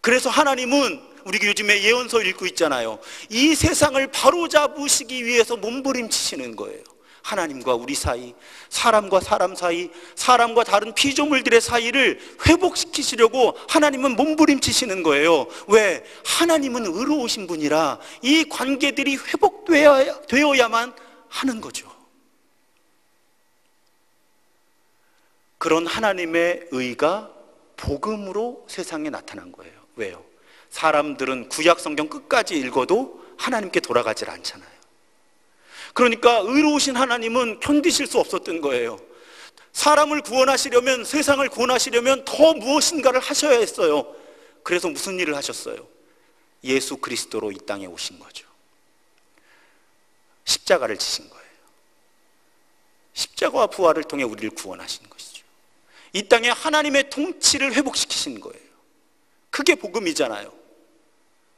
그래서 하나님은 우리가 요즘에 예언서 읽고 있잖아요. 이 세상을 바로잡으시기 위해서 몸부림치시는 거예요. 하나님과 우리 사이, 사람과 사람 사이, 사람과 다른 피조물들의 사이를 회복시키시려고 하나님은 몸부림치시는 거예요. 왜? 하나님은 의로우신 분이라 이 관계들이 회복되어야만 하는 거죠. 그런 하나님의 의가 복음으로 세상에 나타난 거예요. 왜요? 사람들은 구약 성경 끝까지 읽어도 하나님께 돌아가질 않잖아요. 그러니까 의로우신 하나님은 견디실 수 없었던 거예요. 사람을 구원하시려면, 세상을 구원하시려면 더 무엇인가를 하셔야 했어요. 그래서 무슨 일을 하셨어요? 예수 그리스도로 이 땅에 오신 거죠. 십자가를 지신 거예요. 십자가와 부활을 통해 우리를 구원하신 것이죠. 이 땅에 하나님의 통치를 회복시키신 거예요. 그게 복음이잖아요.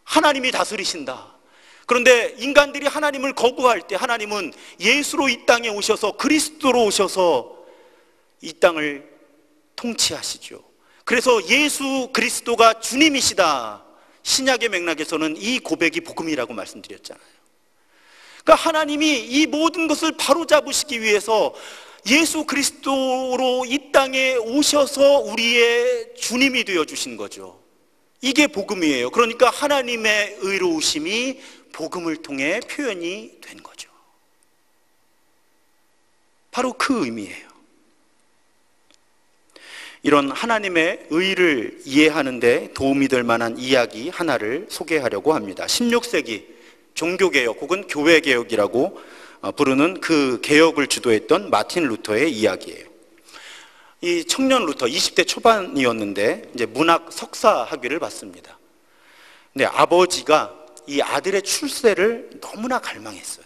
하나님이 다스리신다. 그런데 인간들이 하나님을 거부할 때 하나님은 예수로 이 땅에 오셔서, 그리스도로 오셔서 이 땅을 통치하시죠. 그래서 예수 그리스도가 주님이시다. 신약의 맥락에서는 이 고백이 복음이라고 말씀드렸잖아요. 그러니까 하나님이 이 모든 것을 바로잡으시기 위해서 예수 그리스도로 이 땅에 오셔서 우리의 주님이 되어주신 거죠. 이게 복음이에요. 그러니까 하나님의 의로우심이 복음을 통해 표현이 된 거죠. 바로 그 의미예요. 이런 하나님의 의를 이해하는 데 도움이 될 만한 이야기 하나를 소개하려고 합니다. 16세기 종교개혁 혹은 교회개혁이라고 부르는 그 개혁을 주도했던 마틴 루터의 이야기예요. 이 청년 루터 20대 초반이었는데 이제 문학 석사 학위를 받습니다. 근데 아버지가 이 아들의 출세를 너무나 갈망했어요.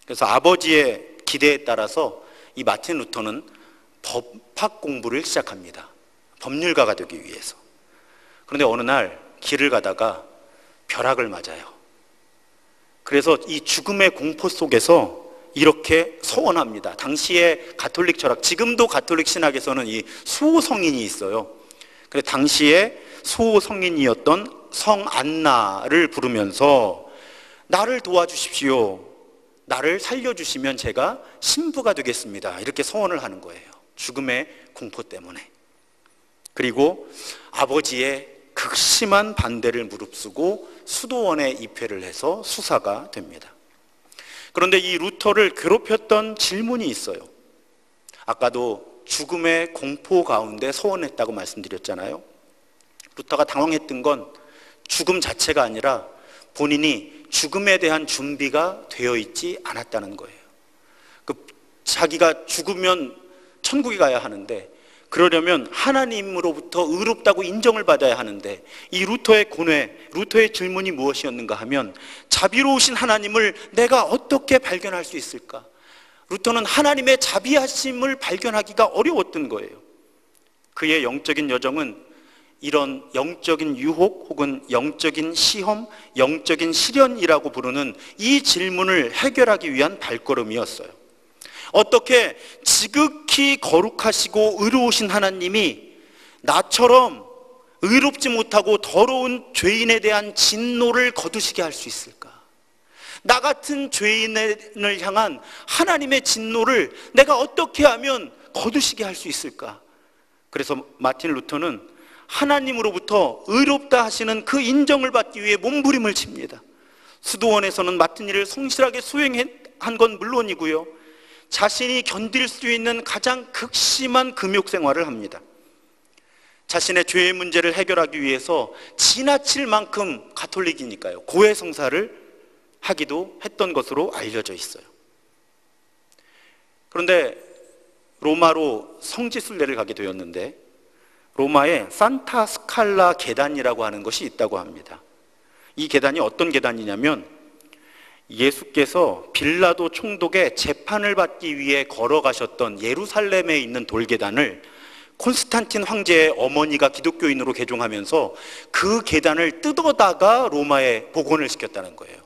그래서 아버지의 기대에 따라서 이 마틴 루터는 법학 공부를 시작합니다. 법률가가 되기 위해서. 그런데 어느 날 길을 가다가 벼락을 맞아요. 그래서 이 죽음의 공포 속에서 이렇게 서원합니다. 당시의 가톨릭 철학, 지금도 가톨릭 신학에서는 이 수호 성인이 있어요. 그래서 당시에 수호 성인이었던 성 안나를 부르면서 나를 도와주십시오. 나를 살려주시면 제가 신부가 되겠습니다. 이렇게 서원을 하는 거예요. 죽음의 공포 때문에. 그리고 아버지의 극심한 반대를 무릅쓰고 수도원에 입회를 해서 수사가 됩니다. 그런데 이 루터를 괴롭혔던 질문이 있어요. 아까도 죽음의 공포 가운데 서원했다고 말씀드렸잖아요. 루터가 당황했던 건 죽음 자체가 아니라 본인이 죽음에 대한 준비가 되어 있지 않았다는 거예요. 자기가 죽으면 천국에 가야 하는데, 그러려면 하나님으로부터 의롭다고 인정을 받아야 하는데, 이 루터의 고뇌, 루터의 질문이 무엇이었는가 하면 자비로우신 하나님을 내가 어떻게 발견할 수 있을까? 루터는 하나님의 자비하심을 발견하기가 어려웠던 거예요. 그의 영적인 여정은 이런 영적인 유혹 혹은 영적인 시험, 영적인 시련이라고 부르는 이 질문을 해결하기 위한 발걸음이었어요. 어떻게 지극히 거룩하시고 의로우신 하나님이 나처럼 의롭지 못하고 더러운 죄인에 대한 진노를 거두시게 할 수 있을까? 나 같은 죄인을 향한 하나님의 진노를 내가 어떻게 하면 거두시게 할 수 있을까? 그래서 마틴 루터는 하나님으로부터 의롭다 하시는 그 인정을 받기 위해 몸부림을 칩니다. 수도원에서는 맡은 일을 성실하게 수행한 건 물론이고요, 자신이 견딜 수 있는 가장 극심한 금욕 생활을 합니다. 자신의 죄의 문제를 해결하기 위해서 지나칠 만큼 가톨릭이니까요, 고해성사를 하기도 했던 것으로 알려져 있어요. 그런데 로마로 성지순례를 가게 되었는데 로마에 산타 스칼라 계단이라고 하는 것이 있다고 합니다. 이 계단이 어떤 계단이냐면 예수께서 빌라도 총독의 재판을 받기 위해 걸어가셨던 예루살렘에 있는 돌계단을 콘스탄틴 황제의 어머니가 기독교인으로 개종하면서 그 계단을 뜯어다가 로마에 복원을 시켰다는 거예요.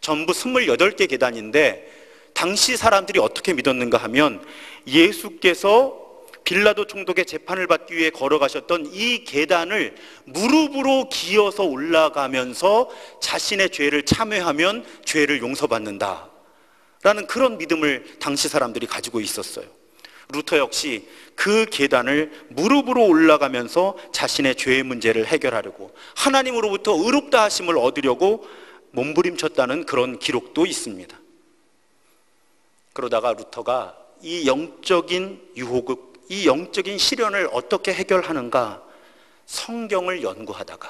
전부 28개 계단인데 당시 사람들이 어떻게 믿었는가 하면 예수께서 빌라도 총독의 재판을 받기 위해 걸어가셨던 이 계단을 무릎으로 기어서 올라가면서 자신의 죄를 참회하면 죄를 용서받는다 라는 그런 믿음을 당시 사람들이 가지고 있었어요. 루터 역시 그 계단을 무릎으로 올라가면서 자신의 죄의 문제를 해결하려고, 하나님으로부터 의롭다 하심을 얻으려고 몸부림쳤다는 그런 기록도 있습니다. 그러다가 루터가 이 영적인 유혹을, 이 영적인 시련을 어떻게 해결하는가 성경을 연구하다가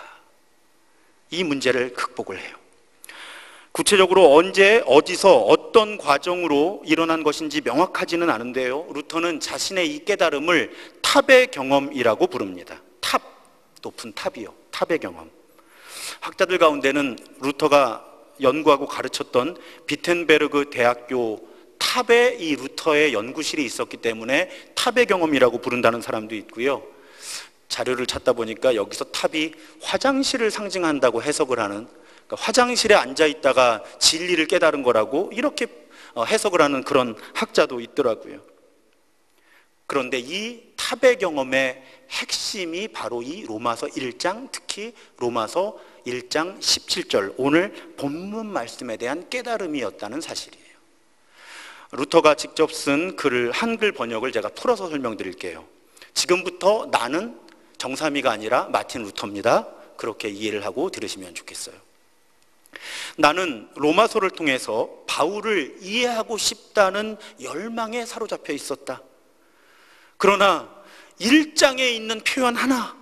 이 문제를 극복을 해요. 구체적으로 언제 어디서 어떤 과정으로 일어난 것인지 명확하지는 않은데요, 루터는 자신의 이 깨달음을 탑의 경험이라고 부릅니다. 탑, 높은 탑이요, 탑의 경험. 학자들 가운데는 루터가 연구하고 가르쳤던 비텐베르그 대학교 탑에 이 루터의 연구실이 있었기 때문에 탑의 경험이라고 부른다는 사람도 있고요, 자료를 찾다 보니까 여기서 탑이 화장실을 상징한다고 해석을 하는, 그러니까 화장실에 앉아 있다가 진리를 깨달은 거라고 이렇게 해석을 하는 그런 학자도 있더라고요. 그런데 이 탑의 경험의 핵심이 바로 이 로마서 1장, 특히 로마서 1장 17절, 오늘 본문 말씀에 대한 깨달음이었다는 사실이에요. 루터가 직접 쓴 글을 한글 번역을 제가 풀어서 설명드릴게요. 지금부터 나는 정삼위가 아니라 마틴 루터입니다. 그렇게 이해를 하고 들으시면 좋겠어요. 나는 로마서를 통해서 바울을 이해하고 싶다는 열망에 사로잡혀 있었다. 그러나 1장에 있는 표현 하나,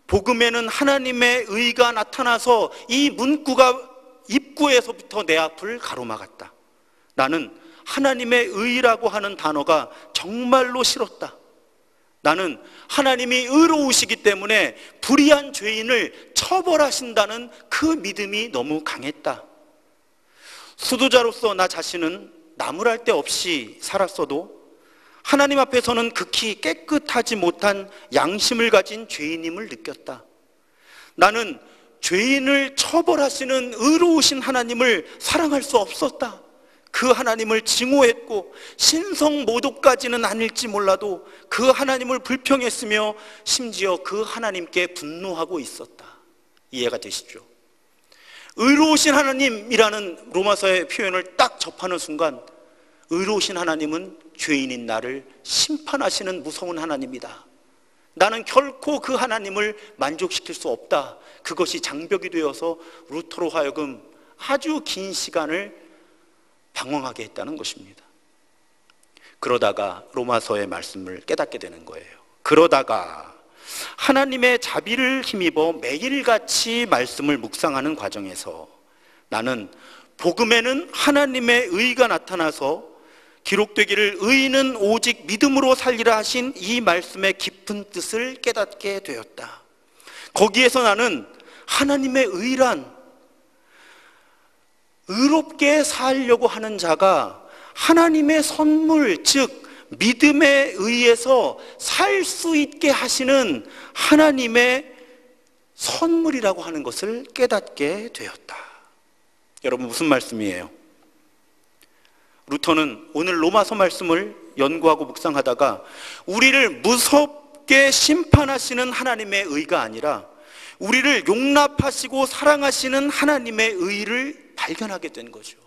복음에는 하나님의 의가 나타나서 이 문구가 입구에서부터 내 앞을 가로막았다. 나는 하나님의 의라고 하는 단어가 정말로 싫었다. 나는 하나님이 의로우시기 때문에 불의한 죄인을 처벌하신다는 그 믿음이 너무 강했다. 수도자로서 나 자신은 나무랄 데 없이 살았어도 하나님 앞에서는 극히 깨끗하지 못한 양심을 가진 죄인임을 느꼈다. 나는 죄인을 처벌하시는 의로우신 하나님을 사랑할 수 없었다. 그 하나님을 증오했고 신성 모독까지는 아닐지 몰라도 그 하나님을 불평했으며 심지어 그 하나님께 분노하고 있었다. 이해가 되시죠? 의로우신 하나님이라는 로마서의 표현을 딱 접하는 순간 의로우신 하나님은 죄인인 나를 심판하시는 무서운 하나님이다. 나는 결코 그 하나님을 만족시킬 수 없다. 그것이 장벽이 되어서 루터로 하여금 아주 긴 시간을 방황하게 했다는 것입니다. 그러다가 로마서의 말씀을 깨닫게 되는 거예요. 그러다가 하나님의 자비를 힘입어 매일같이 말씀을 묵상하는 과정에서 나는 복음에는 하나님의 의가 나타나서 기록되기를 의인은 오직 믿음으로 살리라 하신 이 말씀의 깊은 뜻을 깨닫게 되었다. 거기에서 나는 하나님의 의란 의롭게 살려고 하는 자가 하나님의 선물, 즉 믿음에 의해서 살 수 있게 하시는 하나님의 선물이라고 하는 것을 깨닫게 되었다. 여러분, 무슨 말씀이에요? 루터는 오늘 로마서 말씀을 연구하고 묵상하다가 우리를 무섭게 심판하시는 하나님의 의가 아니라 우리를 용납하시고 사랑하시는 하나님의 의를 발견하게 된 거죠.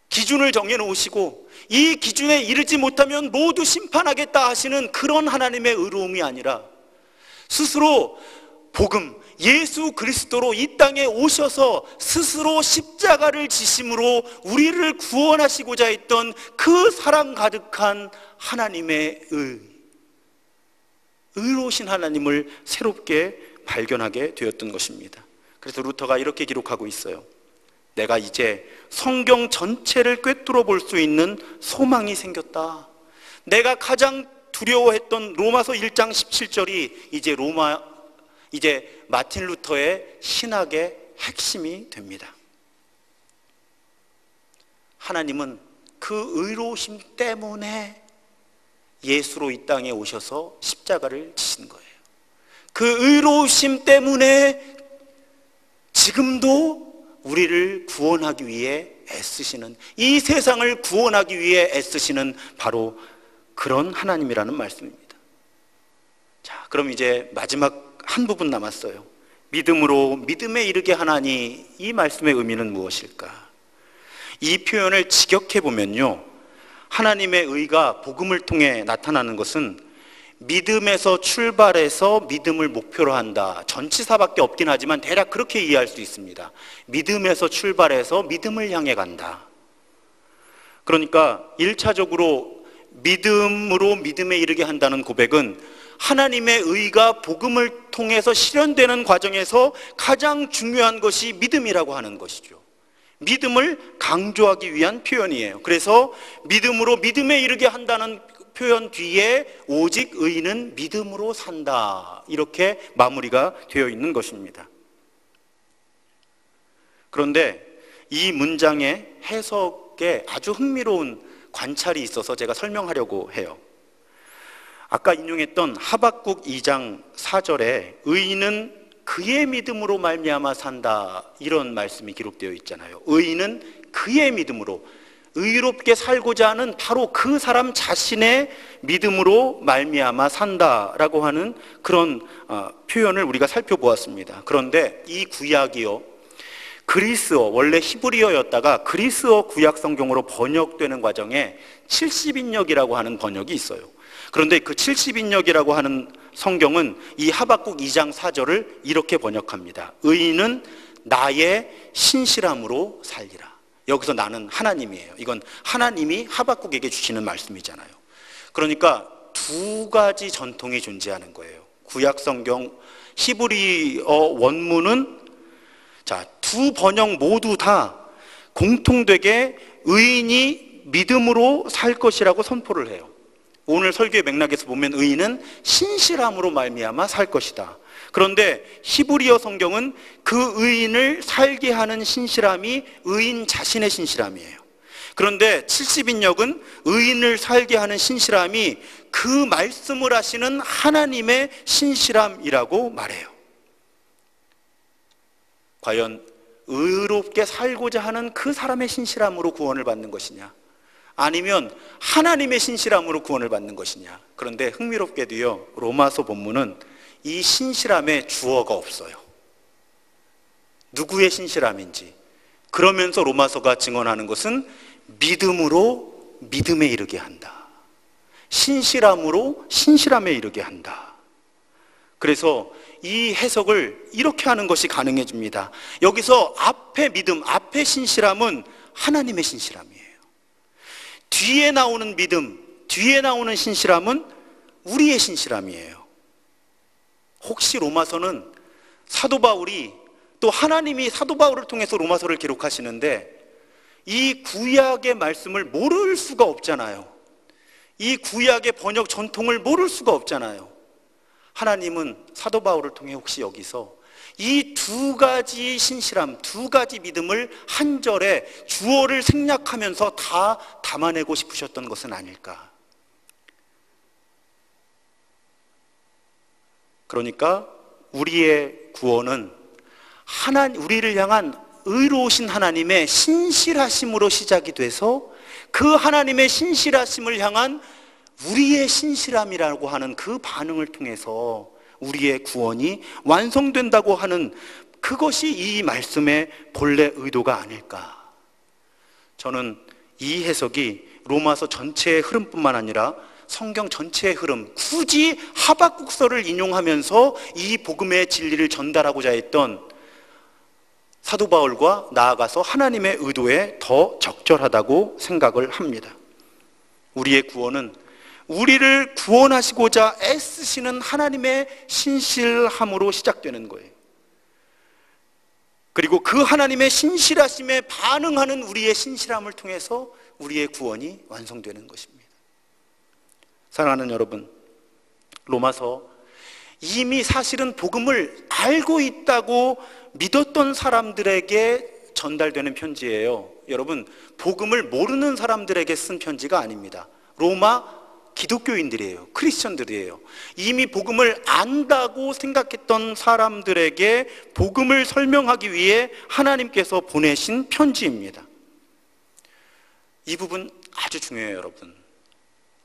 기준을 정해놓으시고 이 기준에 이르지 못하면 모두 심판하겠다 하시는 그런 하나님의 의로움이 아니라 스스로 복음, 예수 그리스도로 이 땅에 오셔서 스스로 십자가를 지심으로 우리를 구원하시고자 했던 그 사랑 가득한 하나님의 의로우신 하나님을 새롭게 발견하게 되었던 것입니다. 그래서 루터가 이렇게 기록하고 있어요. 내가 이제 성경 전체를 꿰뚫어 볼 수 있는 소망이 생겼다. 내가 가장 두려워했던 로마서 1장 17절이 이제 마틴 루터의 신학의 핵심이 됩니다. 하나님은 그 의로우심 때문에 예수로 이 땅에 오셔서 십자가를 지신 거예요. 그 의로우심 때문에 지금도 우리를 구원하기 위해 애쓰시는, 이 세상을 구원하기 위해 애쓰시는 바로 그런 하나님이라는 말씀입니다. 자, 그럼 이제 마지막 한 부분 남았어요. 믿음으로 믿음에 이르게 하나니, 이 말씀의 의미는 무엇일까? 이 표현을 직역해 보면요, 하나님의 의가 복음을 통해 나타나는 것은 믿음에서 출발해서 믿음을 목표로 한다. 전치사밖에 없긴 하지만 대략 그렇게 이해할 수 있습니다. 믿음에서 출발해서 믿음을 향해 간다. 그러니까 1차적으로 믿음으로 믿음에 이르게 한다는 고백은 하나님의 의가 복음을 통해서 실현되는 과정에서 가장 중요한 것이 믿음이라고 하는 것이죠. 믿음을 강조하기 위한 표현이에요. 그래서 믿음으로 믿음에 이르게 한다는 표현 뒤에 오직 의인은 믿음으로 산다, 이렇게 마무리가 되어 있는 것입니다. 그런데 이 문장의 해석에 아주 흥미로운 관찰이 있어서 제가 설명하려고 해요. 아까 인용했던 하박국 2장 4절에 의인은 그의 믿음으로 말미암아 산다, 이런 말씀이 기록되어 있잖아요. 의인은 그의 믿음으로, 의롭게 살고자 하는 바로 그 사람 자신의 믿음으로 말미암아 산다라고 하는 그런 표현을 우리가 살펴보았습니다. 그런데 이 구약이요, 그리스어, 원래 히브리어였다가 그리스어 구약 성경으로 번역되는 과정에 70인역이라고 하는 번역이 있어요. 그런데 그 70인역이라고 하는 성경은 이 하박국 2장 4절을 이렇게 번역합니다. 의인은 나의 신실함으로 살리라. 여기서 나는 하나님이에요. 이건 하나님이 하박국에게 주시는 말씀이잖아요. 그러니까 두 가지 전통이 존재하는 거예요. 구약 성경 히브리어 원문은 두 번역 모두 다 공통되게 의인이 믿음으로 살 것이라고 선포를 해요. 오늘 설교의 맥락에서 보면 의인은 신실함으로 말미암아 살 것이다. 그런데 히브리어 성경은 그 의인을 살게 하는 신실함이 의인 자신의 신실함이에요. 그런데 70인역은 의인을 살게 하는 신실함이 그 말씀을 하시는 하나님의 신실함이라고 말해요. 과연 의롭게 살고자 하는 그 사람의 신실함으로 구원을 받는 것이냐, 아니면 하나님의 신실함으로 구원을 받는 것이냐. 그런데 흥미롭게도요, 로마서 본문은 이 신실함에 주어가 없어요. 누구의 신실함인지. 그러면서 로마서가 증언하는 것은 믿음으로 믿음에 이르게 한다, 신실함으로 신실함에 이르게 한다. 그래서 이 해석을 이렇게 하는 것이 가능해집니다. 여기서 앞에 믿음, 앞에 신실함은 하나님의 신실함이에요. 뒤에 나오는 믿음, 뒤에 나오는 신실함은 우리의 신실함이에요. 혹시 로마서는 사도 바울이, 또 하나님이 사도 바울을 통해서 로마서를 기록하시는데 이 구약의 말씀을 모를 수가 없잖아요. 이 구약의 번역 전통을 모를 수가 없잖아요. 하나님은 사도 바울을 통해 혹시 여기서 이 두 가지 신실함, 두 가지 믿음을 한 절에 주어를 생략하면서 다 담아내고 싶으셨던 것은 아닐까. 그러니까 우리의 구원은 우리를 향한 의로우신 하나님의 신실하심으로 시작이 돼서 그 하나님의 신실하심을 향한 우리의 신실함이라고 하는 그 반응을 통해서 우리의 구원이 완성된다고 하는 그것이 이 말씀의 본래 의도가 아닐까. 저는 이 해석이 로마서 전체의 흐름뿐만 아니라 성경 전체의 흐름, 굳이 하박국서를 인용하면서 이 복음의 진리를 전달하고자 했던 사도 바울과 나아가서 하나님의 의도에 더 적절하다고 생각을 합니다. 우리의 구원은 우리를 구원하시고자 애쓰시는 하나님의 신실함으로 시작되는 거예요. 그리고 그 하나님의 신실하심에 반응하는 우리의 신실함을 통해서 우리의 구원이 완성되는 것입니다. 사랑하는 여러분, 로마서 이미 사실은 복음을 알고 있다고 믿었던 사람들에게 전달되는 편지예요. 여러분, 복음을 모르는 사람들에게 쓴 편지가 아닙니다. 로마 기독교인들이에요. 크리스천들이에요. 이미 복음을 안다고 생각했던 사람들에게 복음을 설명하기 위해 하나님께서 보내신 편지입니다. 이 부분 아주 중요해요, 여러분.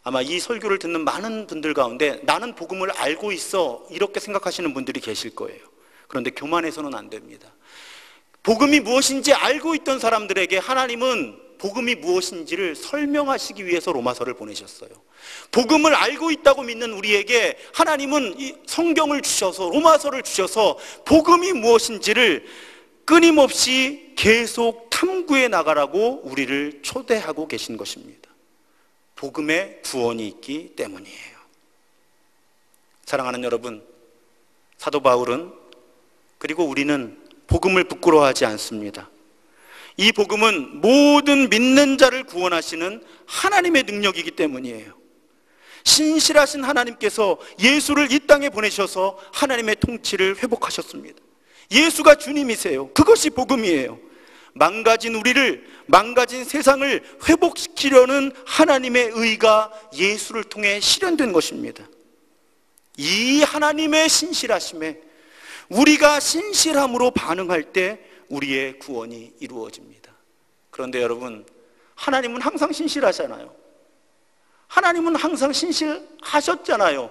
아마 이 설교를 듣는 많은 분들 가운데 나는 복음을 알고 있어 이렇게 생각하시는 분들이 계실 거예요. 그런데 교만해서는 안 됩니다. 복음이 무엇인지 알고 있던 사람들에게 하나님은 복음이 무엇인지를 설명하시기 위해서 로마서를 보내셨어요. 복음을 알고 있다고 믿는 우리에게 하나님은 이 성경을 주셔서, 로마서를 주셔서 복음이 무엇인지를 끊임없이 계속 탐구해 나가라고 우리를 초대하고 계신 것입니다. 복음에 구원이 있기 때문이에요. 사랑하는 여러분, 사도 바울은, 그리고 우리는 복음을 부끄러워하지 않습니다. 이 복음은 모든 믿는 자를 구원하시는 하나님의 능력이기 때문이에요. 신실하신 하나님께서 예수를 이 땅에 보내셔서 하나님의 통치를 회복하셨습니다. 예수가 주님이세요. 그것이 복음이에요. 망가진 우리를, 망가진 세상을 회복시키려는 하나님의 의가 예수를 통해 실현된 것입니다. 이 하나님의 신실하심에 우리가 신실함으로 반응할 때 우리의 구원이 이루어집니다. 그런데 여러분, 하나님은 항상 신실하잖아요. 하나님은 항상 신실하셨잖아요.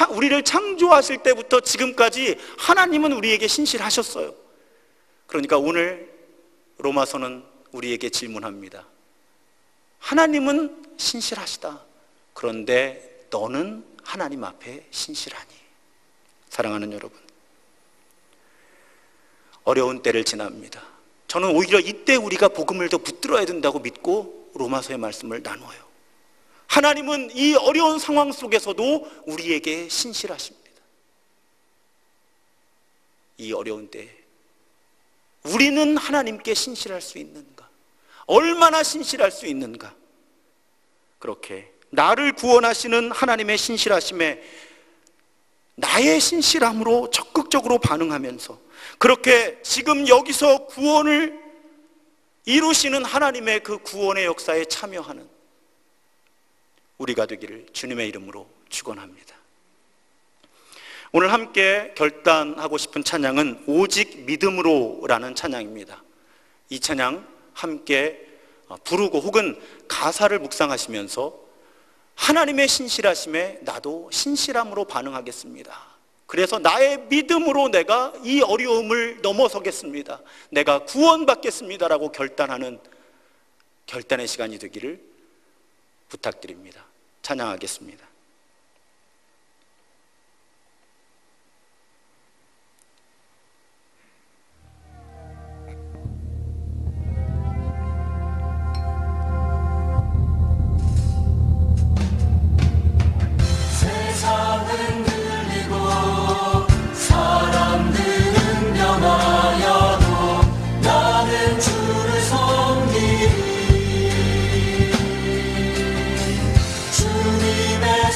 우리를 창조하실 때부터 지금까지 하나님은 우리에게 신실하셨어요. 그러니까 오늘 로마서는 우리에게 질문합니다. 하나님은 신실하시다. 그런데 너는 하나님 앞에 신실하니? 사랑하는 여러분, 어려운 때를 지납니다. 저는 오히려 이때 우리가 복음을 더 붙들어야 된다고 믿고 로마서의 말씀을 나눠요. 하나님은 이 어려운 상황 속에서도 우리에게 신실하십니다. 이 어려운 때에 우리는 하나님께 신실할 수 있는가? 얼마나 신실할 수 있는가? 그렇게 나를 구원하시는 하나님의 신실하심에 나의 신실함으로 적극적으로 반응하면서 그렇게 지금 여기서 구원을 이루시는 하나님의 그 구원의 역사에 참여하는 우리가 되기를 주님의 이름으로 축원합니다. 오늘 함께 결단하고 싶은 찬양은 오직 믿음으로라는 찬양입니다. 이 찬양 함께 부르고 혹은 가사를 묵상하시면서 하나님의 신실하심에 나도 신실함으로 반응하겠습니다. 그래서 나의 믿음으로 내가 이 어려움을 넘어서겠습니다. 내가 구원받겠습니다라고 결단하는 결단의 시간이 되기를 부탁드립니다. 찬양하겠습니다. 세상은 들리고 사람들은 변하여도 나는 주를 섬기리. 주님의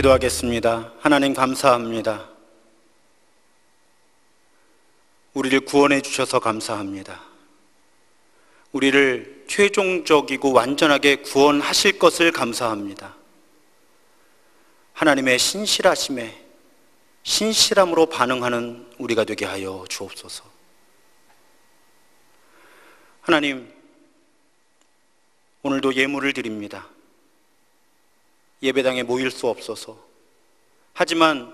기도하겠습니다. 하나님 감사합니다. 우리를 구원해 주셔서 감사합니다. 우리를 최종적이고 완전하게 구원하실 것을 감사합니다. 하나님의 신실하심에 신실함으로 반응하는 우리가 되게 하여 주옵소서. 하나님, 오늘도 예물을 드립니다. 예배당에 모일 수 없어서. 하지만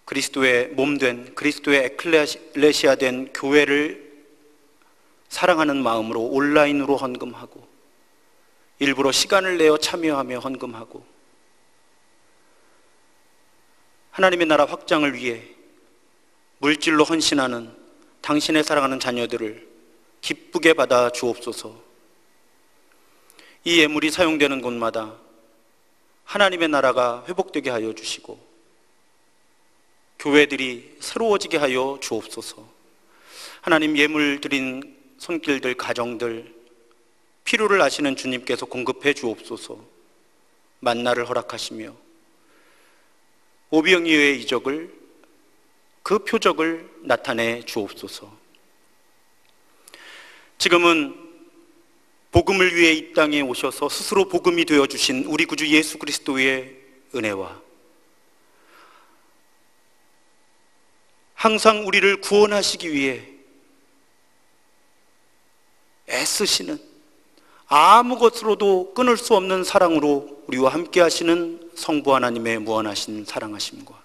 그리스도의 몸된, 그리스도의 에클레시아 된 교회를 사랑하는 마음으로 온라인으로 헌금하고 일부러 시간을 내어 참여하며 헌금하고 하나님의 나라 확장을 위해 물질로 헌신하는 당신의 사랑하는 자녀들을 기쁘게 받아 주옵소서. 이 예물이 사용되는 곳마다 하나님의 나라가 회복되게 하여 주시고 교회들이 새로워지게 하여 주옵소서. 하나님, 예물 드린 손길들, 가정들 필요를 아시는 주님께서 공급해 주옵소서. 만나를 허락하시며 오병이어의 이적을, 그 표적을 나타내 주옵소서. 지금은 복음을 위해 이 땅에 오셔서 스스로 복음이 되어주신 우리 구주 예수 그리스도의 은혜와 항상 우리를 구원하시기 위해 애쓰시는, 아무 것으로도 끊을 수 없는 사랑으로 우리와 함께 하시는 성부 하나님의 무한하신 사랑하심과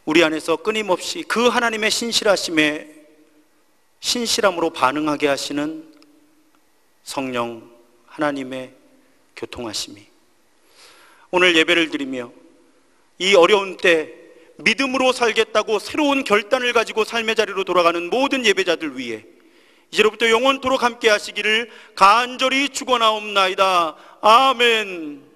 우리 안에서 끊임없이 그 하나님의 신실하심에 신실함으로 반응하게 하시는 성령 하나님의 교통하심이 오늘 예배를 드리며 이 어려운 때 믿음으로 살겠다고 새로운 결단을 가지고 삶의 자리로 돌아가는 모든 예배자들 위해 이제로부터 영원토록 함께 하시기를 간절히 축원하옵나이다. 아멘.